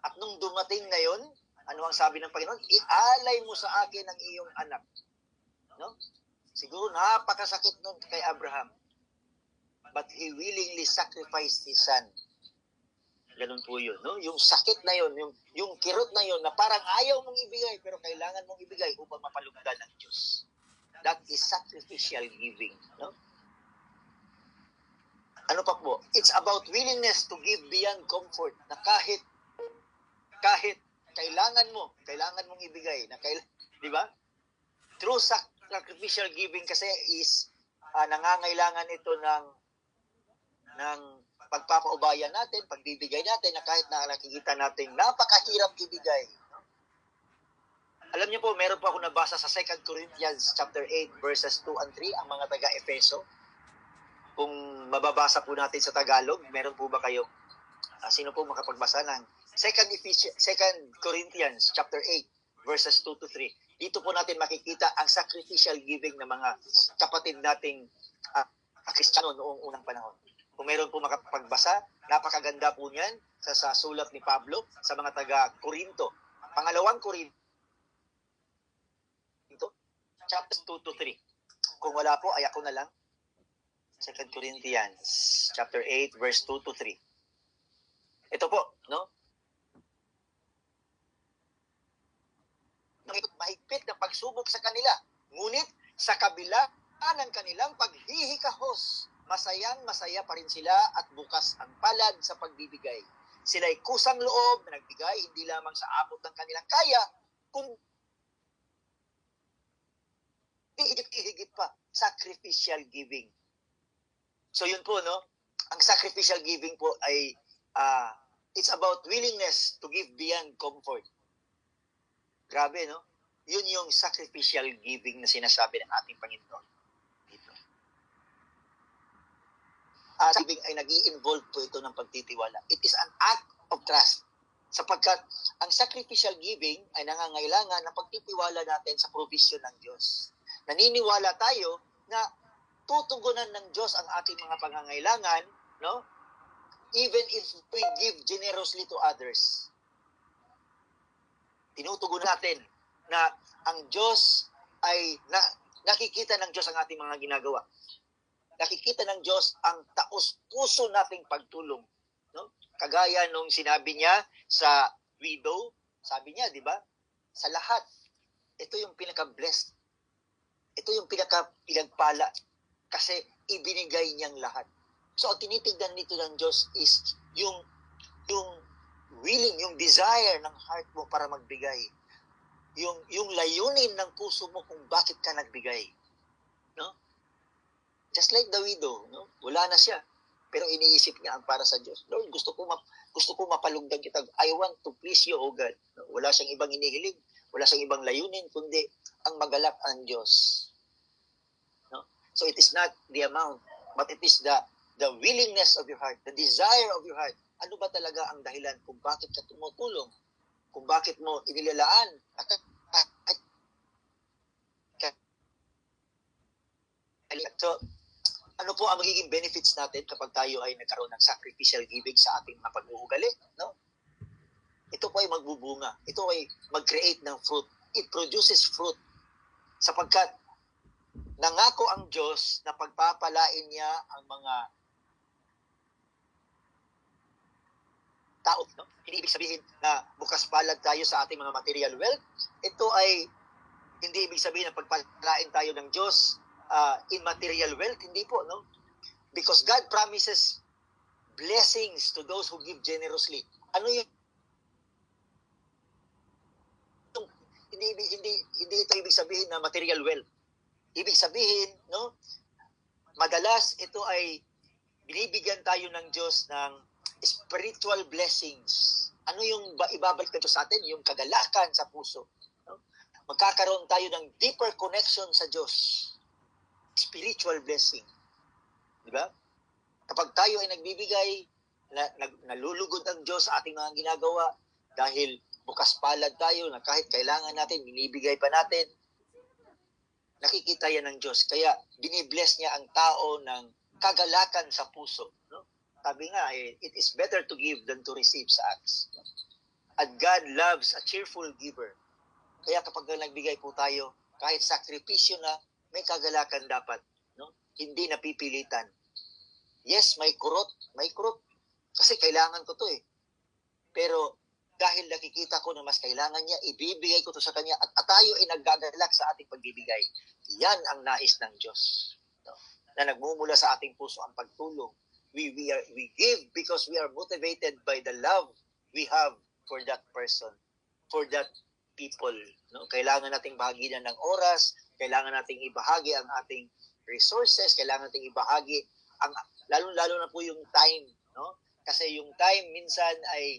At nung dumating ngayon, ano ang sabi ng Panginoon? Ialay mo sa akin ang iyong anak. No? Siguro napakasakit nun kay Abraham. But he willingly sacrificed his son. Ganun po yun. No? Yung sakit na yun, yung kirot na yun, na parang ayaw mong ibigay, pero kailangan mong ibigay upang mapalugdan ng Diyos. That is sacrificial giving. No? Ano pa po? It's about willingness to give beyond comfort, na kahit kailangan mong ibigay, di ba? True sacrificial giving kasi is nangangailangan ito ng pagpapaubaya natin, pagbibigay natin, na kahit na nakikita natin napakahirap ibigay. No? Alam niyo po, meron po ako nabasa sa 2 Corinthians chapter 8 verses 2 and 3, ang mga taga-Efeso. Kung mababasa po natin sa Tagalog, meron po ba kayo? Sino po makapagbasa ng 2 Corinthians chapter 8 verses 2 to 3? Dito po natin makikita ang sacrificial giving ng mga kapatid nating Kristiyano noong unang panahon. Kung meron po makapagbasa, napakaganda po niyan sa sulat ni Pablo sa mga taga-Korinto. Pangalawang Korinto, chapter 2 to 3. Kung wala po, ay ako na lang. 2 Corinthians chapter 8 verse 2 to 3. Ito po, no? Mahigpit na pagsubok sa kanila. Ngunit sa kabila ng kanilang paghihikahos, masayang-masaya pa rin sila at bukas ang palad sa pagbibigay. Sila'y kusang loob na nagbigay hindi lamang sa abot ng kanilang kaya, kundi higit pa, sacrificial giving. So yun po, no? Ang sacrificial giving po ay it's about willingness to give beyond comfort. Grabe, no? Yun yung sacrificial giving na sinasabi ng ating Panginoon. Dito. Giving ay nag-i-involve po ito ng pagtitiwala. It is an act of trust. Sapagkat ang sacrificial giving ay nangangailangan ng pagtitiwala natin sa provision ng Diyos. Naniniwala tayo na tutugunan ng Diyos ang ating mga pangangailangan, no? Even if we give generously to others. Tinutugon natin na ang Diyos ay nakikita ng Diyos ang ating mga ginagawa. Nakikita ng Diyos ang taos-puso nating pagtulong. No? Kagaya nung sinabi niya sa widow, sabi niya, di ba? Sa lahat, ito yung pinaka-blessed. Ito yung pinaka-pinagpala. Kasi ibinigay niyang lahat. So, ang tinitignan nito ng Diyos is yung willing, yung desire ng heart mo para magbigay. Yung layunin ng puso mo kung bakit ka nagbigay. No? Just like the widow, no? Wala na siya. Pero iniisip niya ang para sa Diyos. Lord, gusto ko mapalugdan kita. I want to please you, O God. No? Wala siyang ibang inihiling. Wala siyang ibang layunin, kundi ang magalak ang Diyos. No? So it is not the amount, but it is the willingness of your heart, the desire of your heart. Ano ba talaga ang dahilan kung bakit ka tumutulong? Kung bakit mo inilalaan? So, ano po ang magiging benefits natin kapag tayo ay nagkaroon ng sacrificial giving sa ating mga pag-uugali? No? Ito po ay magbubunga. Ito ay mag-create ng fruit. It produces fruit. Sapagkat nangako ang Diyos na pagpapalain niya ang mga tao. No? Hindi ibig sabihin na bukas palad tayo sa ating mga material wealth. Ito ay hindi ibig sabihin na pagpalain tayo ng Diyos in material wealth. Hindi po, no? Because God promises blessings to those who give generously. Ano yung hindi ito ibig sabihin na material wealth. Ibig sabihin, no? Madalas ito ay binibigyan tayo ng Diyos ng spiritual blessings. Ano yung ibabalik na Diyos sa atin? Yung kagalakan sa puso. No? Magkakaroon tayo ng deeper connection sa Diyos. Spiritual blessing. Di ba? Kapag tayo ay nagbibigay, nalulugod ang Diyos sa ating mga ginagawa dahil bukas palad tayo na kahit kailangan natin, binibigay pa natin, nakikita yan ng Diyos. Kaya binibless niya ang tao ng kagalakan sa puso. No? Sabi nga, it is better to give than to receive sa acts. At God loves a cheerful giver. Kaya kapag nagbigay po tayo, kahit sakripisyo na, may kagalakan dapat. No? Hindi napipilitan. Yes, may kurot. Kasi kailangan ko to eh. Pero dahil nakikita ko na mas kailangan niya, ibibigay ko to sa kanya at tayo ay naggagalak sa ating pagbibigay. Yan ang nais ng Diyos. No? Na nagmumula sa ating puso ang pagtulong. We give because we are motivated by the love we have for that person, for that people. No? Kailangan nating bahaginan ng oras, kailangan nating ibahagi ang ating resources, kailangan nating ibahagi ang lalo na po yung time, no? Kasi yung time minsan ay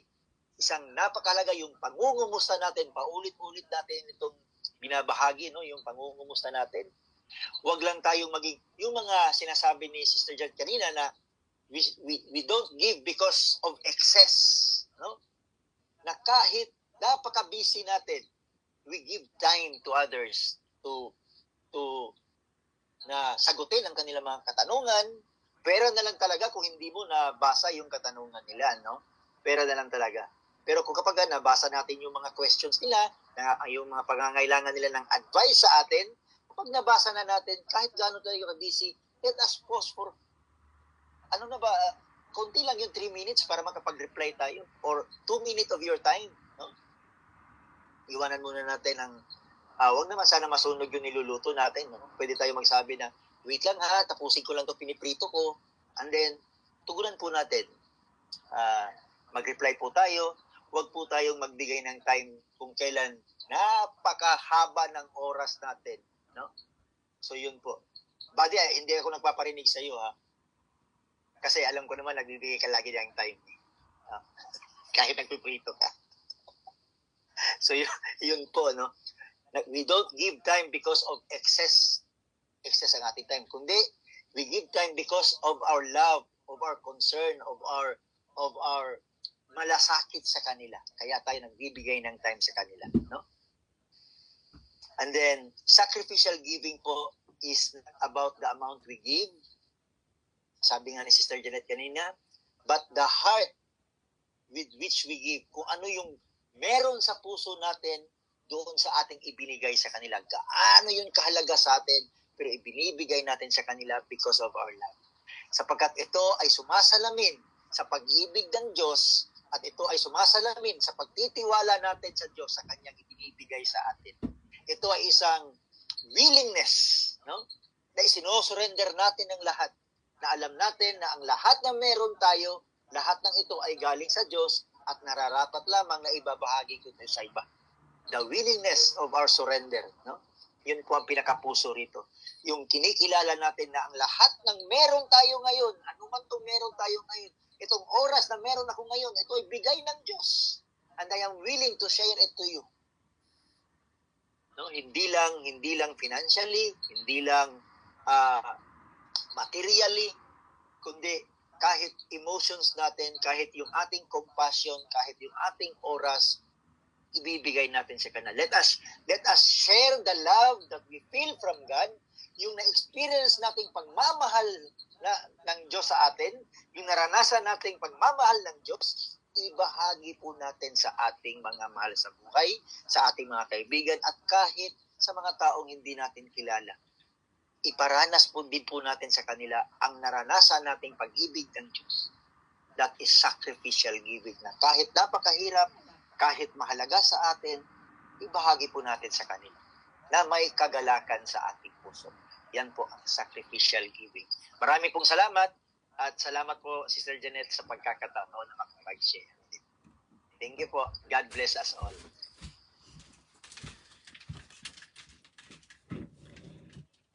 isang napakahalaga, yung pangungumusta natin, paulit-ulit natin itong binabahagi, no? Yung pangungumusta natin. Huwag lang tayong maging, yung mga sinasabi ni Sister Jan kanina na we don't give because of excess, no? Na kahit napaka-busy natin, we give time to others to na sagutin ang kanilang mga katanungan. Pera na lang talaga kung hindi mo nabasa yung katanungan nila, no? Pera na lang talaga. Pero kung kapag nabasa natin yung mga questions nila, yung mga pangangailangan nila ng advice sa atin, kapag nabasa na natin, kahit gaano tayo ka-busy, let us pause for, konti lang yung 3 minutes para makapag-reply tayo, or 2 minutes of your time, no? Iwanan muna natin ang, wag naman sana masunog yung niluluto natin, no? Pwede tayo magsabi na, wait lang ha, tapusin ko lang to piniprito ko, and then, tugunan po natin. Mag-reply po tayo, huwag po tayong magbigay ng time kung kailan napakahaba ng oras natin, no? So yun po. Buddy, hindi ako nagpaparinig sa iyo ha. Kasi alam ko naman nagbibigay ka lagi ng time. Kahit nagpiprito ka. So yun po, no. We don't give time because of excess ang ating time, kundi we give time because of our love, of our concern, of our malasakit sa kanila. Kaya tayo nagbibigay ng time sa kanila, no? And then sacrificial giving po is not about the amount we give. Sabi nga ni Sister Janet kanina, but the heart with which we give. Kung ano yung meron sa puso natin doon sa ating ibinigay sa kanila. Gaano yun kahalaga sa atin, pero ibinibigay natin sa kanila because of our love. Sapagkat ito ay sumasalamin sa pag-ibig ng Diyos at ito ay sumasalamin sa pagtitiwala natin sa Diyos sa kanyang ibinibigay sa atin. Ito ay isang willingness, no? Na isinusurrender natin ang lahat. Na alam natin na ang lahat na meron tayo, lahat ng ito ay galing sa Diyos at nararapat lamang na ibabahagi ko ito sa iba. The willingness of our surrender, no? Yun po ang pinakapuso rito. Yung kinikilala natin na ang lahat ng meron tayo ngayon, anuman itong meron tayo ngayon, itong oras na meron ako ngayon, ito ay bigay ng Diyos. And I am willing to share it to you. No? Hindi lang financially, hindi lang materially, kundi kahit emotions natin, kahit yung ating compassion, kahit yung ating oras, ibibigay natin sa Kanya. Let us share the love that we feel from God, yung na-experience nating pagmamahal ng Diyos sa atin, yung naranasan nating pagmamahal ng Diyos, ibahagi po natin sa ating mga mahal sa buhay, sa ating mga kaibigan, at kahit sa mga taong hindi natin kilala. Iparanas po din po natin sa kanila ang naranasan nating pag-ibig ng Diyos. That is sacrificial giving na kahit napakahirap, kahit mahalaga sa atin, ibahagi po natin sa kanila na may kagalakan sa ating puso. Yan po ang sacrificial giving. Marami pong salamat at salamat po Sister Janet sa pagkakataon na makapag-share. Thank you po. God bless us all.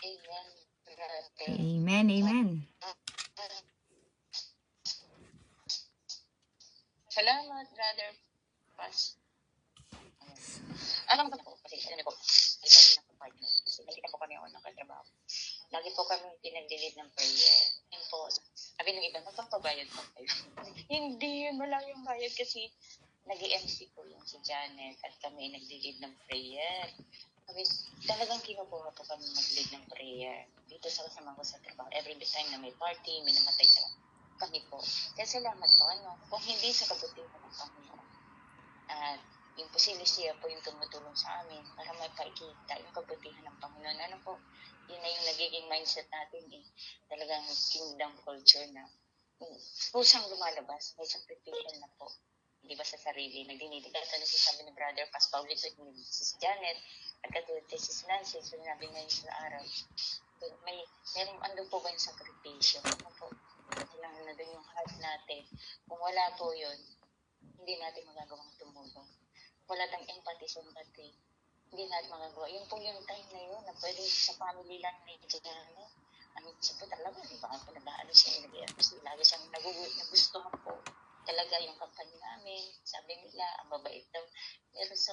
Amen. Amen, amen. Salamat, Brother Pas. Alam ko po, kasi ano po, ay kami ng partner. Kasi nakita po kami ako nakatrabaho. Lagi po kami pinag-delete ng prayer. Yun po, sabi ng iba, magpapabayad po kayo. Hindi, yun wala yung bayad kasi nag-MC po yung si Janet at kami nag-delete ng prayer. Sabi, talagang kinukuha po kami mag-lead ng prayer. Dito sa kasama ko sa trabaho. Every time na may party, may namatay sa kami po. Kaya salamat po, kung hindi sa kabutihan ng Panginoon. At yung posible siya po yung tumutulong sa amin para maipakita yung kabutihan ng Panginoon. Ano po, yun na yung nagiging mindset natin talagang kingdom culture na pusang lumalabas, may sakripisyon na po. Hindi ba sa sarili, nagdinidig. At ano sabi ni Brother Pas Paulito at ni Mrs. Janet, at katulad kay Mrs. Nancy, sinabi ngayon sa araw, merong andun po ba yung sakripisyon? Ano po, kailangan na doon yung heart natin. Kung wala po yun, hindi natin magagawang tumulong. Wala tayong empathy, sympathy. Hindi natin magagawa. Yun po yung time na yun, na pwede sa family lang na ano, siya po talaga, di ba? Ako nag-ano siya, lagi siyang nagustuhan po. Talaga yung kampanya namin, sabi nila, ang mabait daw. Pero sa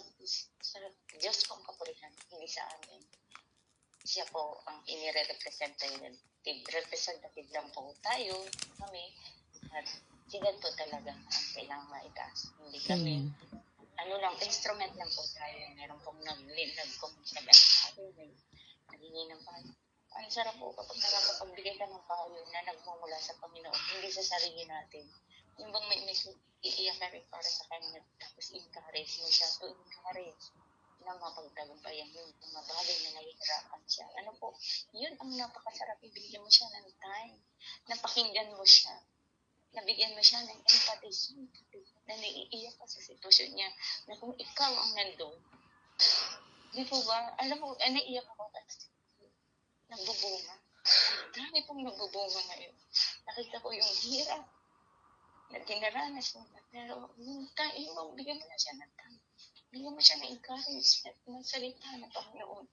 Diyos po ang kapurihan, hindi sa amin. Siya po ang representative lang po tayo, kami. At siya po talaga ang kailangang maitaas. Hindi kami, instrument lang po tayo. Meron pong nag-ano sa akin, naghingi ng payo. Ang sarap po kapag nakakapagbigay ka ng payo na nagmumula sa Panginoon, hindi sa sarili natin. Yung bang may iiyak ka rin para sa kanya, tapos encourage mo siya to encourage na mapagtagumpayan yung mga bagay na nahihirapan siya. Ano po, yun ang napakasarap. Ibigyan mo siya ng time, napakinggan mo siya, nabigyan mo siya ng empathy, na naiiyak ka sa sitwasyon niya, na kung ikaw ang nandun, di po ba, alam mo, naiiyak ako kasi nagbubunga. Dami pong nagbubunga ngayon. Nakita ko yung hirap na dinaranas nila. Pero yung bigyan mo na siya ng time. Bigyan mo siya ng encouragement ng salita ng Panginoon.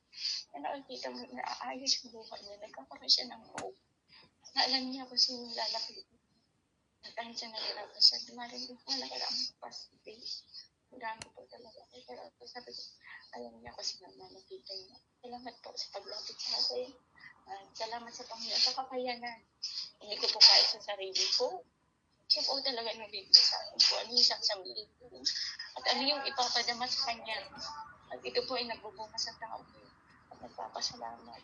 Na nakikita mo na aayos yung buhay niya. Nagkakaroon siya ng hope. Na alam niya kung sino lalapit. At dahil siya nahirapan siya, dumaring wala ka lang capacity. Dami po talaga. Pero sabi ko, alam niya kung sino nakikita niya. Salamat po sa paglapit sa akin. Salamat sa Panginoon sa kakayanan. Hindi ko po kaya sa sarili ko. Siya po talaga nabibigay sa akin po. Ano yung sasabihin ko. At ano yung ipapadama sa kanya. At ito po ay nagbubunga sa tao. At nagpapasalamat.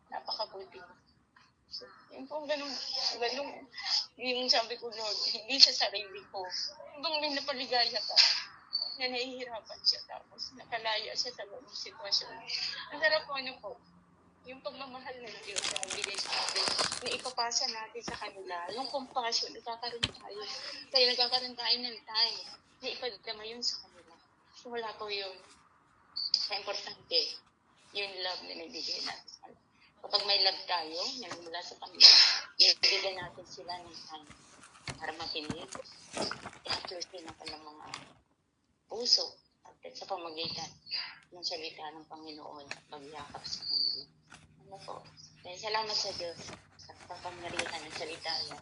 Napakabuti. So, yun po ganun, yung sabi ko, Lord, hindi sa sarili ko. Bang may napaligaya ka. na nahihirapan siya tapos nakalaya siya sa ganung sitwasyon. Ang sarap po yung pagmamahal ng Diyos na nagbigay sa atin, na ipapasa natin sa kanila, yung compassion, nagkakaroon tayo. Kaya nagkakaroon tayo ng time na ipadama yun sa kanila. So, wala po yung importante, yung love na nagbigay natin sa kanila. Kapag may love tayo, na mula sa Panginoon, ibigay natin sila ng time para makinig. I-close din ako ng mga puso at sa pamagitan ng salita ng Panginoon at pagyakap sa kanila. Ano po? Dahil salamat sa Diyos sa kapangyarihan ng salita niya.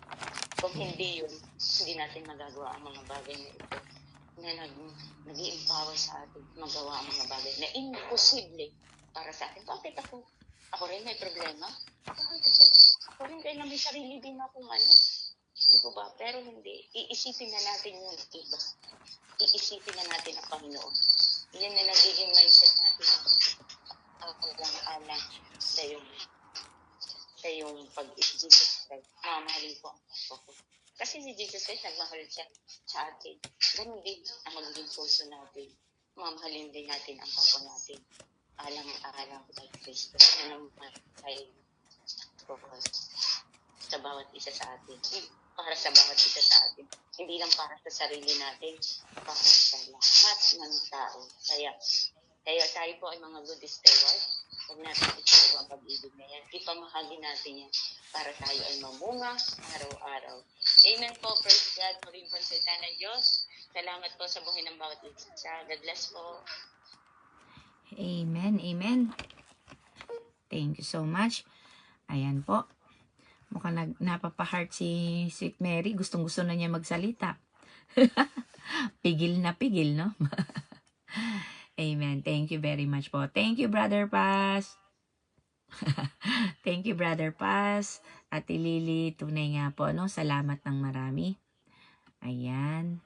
Kung hindi yun, hindi natin magagawa ang mga bagay na ito na nag-i-empower sa atin magawa ang mga bagay na imposible para sa atin. Bakit ako? Ako rin may problema? Bakit ako? Ako rin kaya may sarili din akong Hindi ko ba? Pero hindi. Iisipin na natin yung iba. Iisipin na natin ang Panginoon. Yan na nagiging mindset natin. Alang-alang sa yung pag-Jesus Christ. Mamahalin ko ang ako. Kasi si Jesus Christ, nagmahal siya sa atin. Ganun din ang magiging puso natin. Mamahalin din natin ang kapwa natin. Alang-alang kay Kristo. Na naman kay sa bawat isa sa atin. Para sa bawat isa sa atin. Hindi lang para sa sarili natin, para sa lahat ng tao. Kaya tayo po ay mga good steward. Huwag natin itago ang pag-ibig na yan. Ipamahagi natin yan para tayo ay mamunga araw-araw. Amen po. Praise God. Muling po sa ng Diyos. Salamat po sa buhay ng bawat isa. God bless po. Amen. Amen. Thank you so much. Ayan po. Mukhang napapa-heart si Sweet Mary. Gustong-gusto na niya magsalita. Pigil na pigil, no? Amen. Thank you very much po. Thank you, Brother Paz. Thank you, Brother Paz. Ate Lily, tunay nga po, no? Salamat ng marami. Ayan.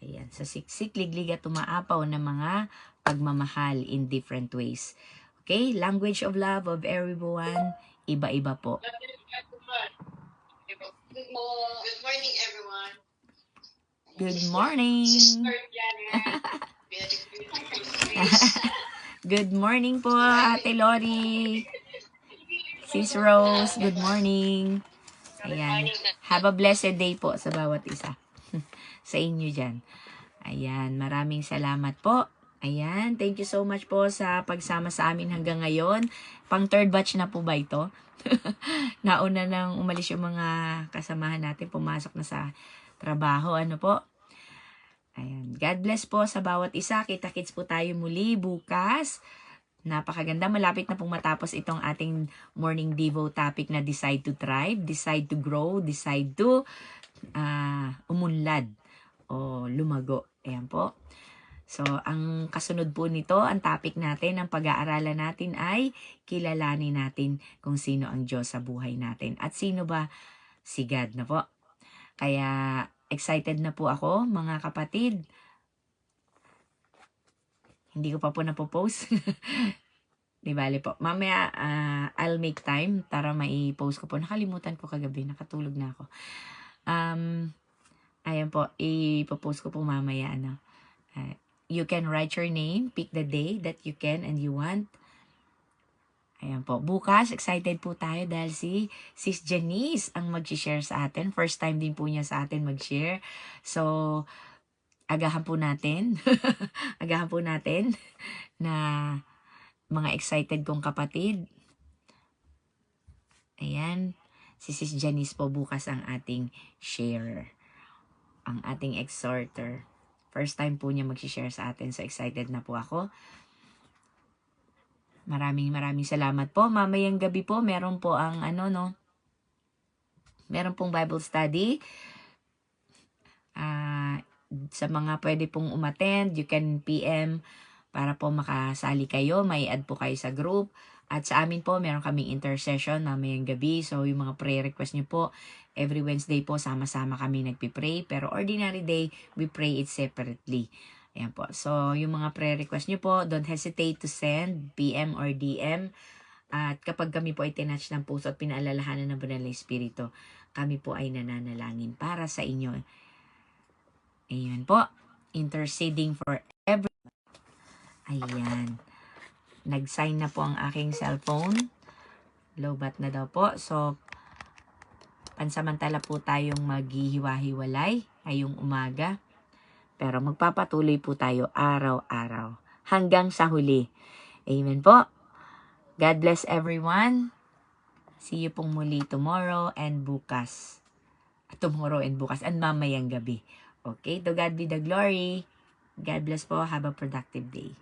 Ayan. Sa siksik, liglig at umaapaw ng mga pagmamahal in different ways. Okay? Language of love of everyone, iba-iba po. Good morning, everyone. Good morning. Good morning po, Ate Lori. Sis Rose, good morning. Ayan. Have a blessed day po sa bawat isa. Sa inyo dyan. Ayan. Maraming salamat po. Ayan. Thank you so much po sa pagsama sa amin hanggang ngayon. Pang third batch na po ba ito? Nauna nang umalis yung mga kasamahan natin. Pumasok na sa trabaho. Ano po? Ayan. God bless po sa bawat isa. Kita-kits po tayo muli bukas. Napakaganda. Malapit na pong matapos itong ating morning devo topic na decide to thrive, decide to grow, decide to umunlad o lumago. Ayan po. So, ang kasunod po nito, ang topic natin, ang pag-aaralan natin ay kilalanin natin kung sino ang Diyos sa buhay natin. At sino ba? Si God na po. Kaya, excited na po ako, mga kapatid. Hindi ko pa po napopost. Di bale po. Mamaya, I'll make time para mai-post ko po. Nakalimutan ko kagabi. Nakatulog na ako. Ayan po. Ipopost ko po mamaya. You can write your name. Pick the day that you can and you want. Ayan po. Bukas, excited po tayo dahil si Sis Janice ang mag-share sa atin. First time din po niya sa atin mag-share. So, agahan po natin. Agahan po natin na mga excited kong kapatid. Ayan. Si Sis Janice po bukas ang ating share. Ang ating exhorter. First time po niya mag-share sa atin. So excited na po ako. Maraming salamat po. Mamayang gabi po, meron po ang meron pong Bible study. Sa mga pwede pong umattend, you can PM para po makasali kayo. May add po kayo sa group. At sa amin po, meron kaming intercession mamayang gabi. So, yung mga prayer request nyo po, every Wednesday po, sama-sama kami nagpipray. Pero ordinary day, we pray it separately. Ayan po. So, yung mga prayer request nyo po, don't hesitate to send PM or DM. At kapag kami po ay tinatch ng puso at pinaalalahanan ng Banal na Espiritu, kami po ay nananalangin para sa inyo. Ayan po. Interceding for everyone. Ayan. Nag-sign na po ang aking cellphone. Lowbat na daw po. So, pansamantala po tayong maghihiwa-hiwalay ngayong umaga. Pero magpapatuloy po tayo araw-araw hanggang sa huli. Amen po. God bless everyone. See you pong muli tomorrow and bukas. Tomorrow and bukas and mamayang gabi. Okay? To God be the glory. God bless po. Have a productive day.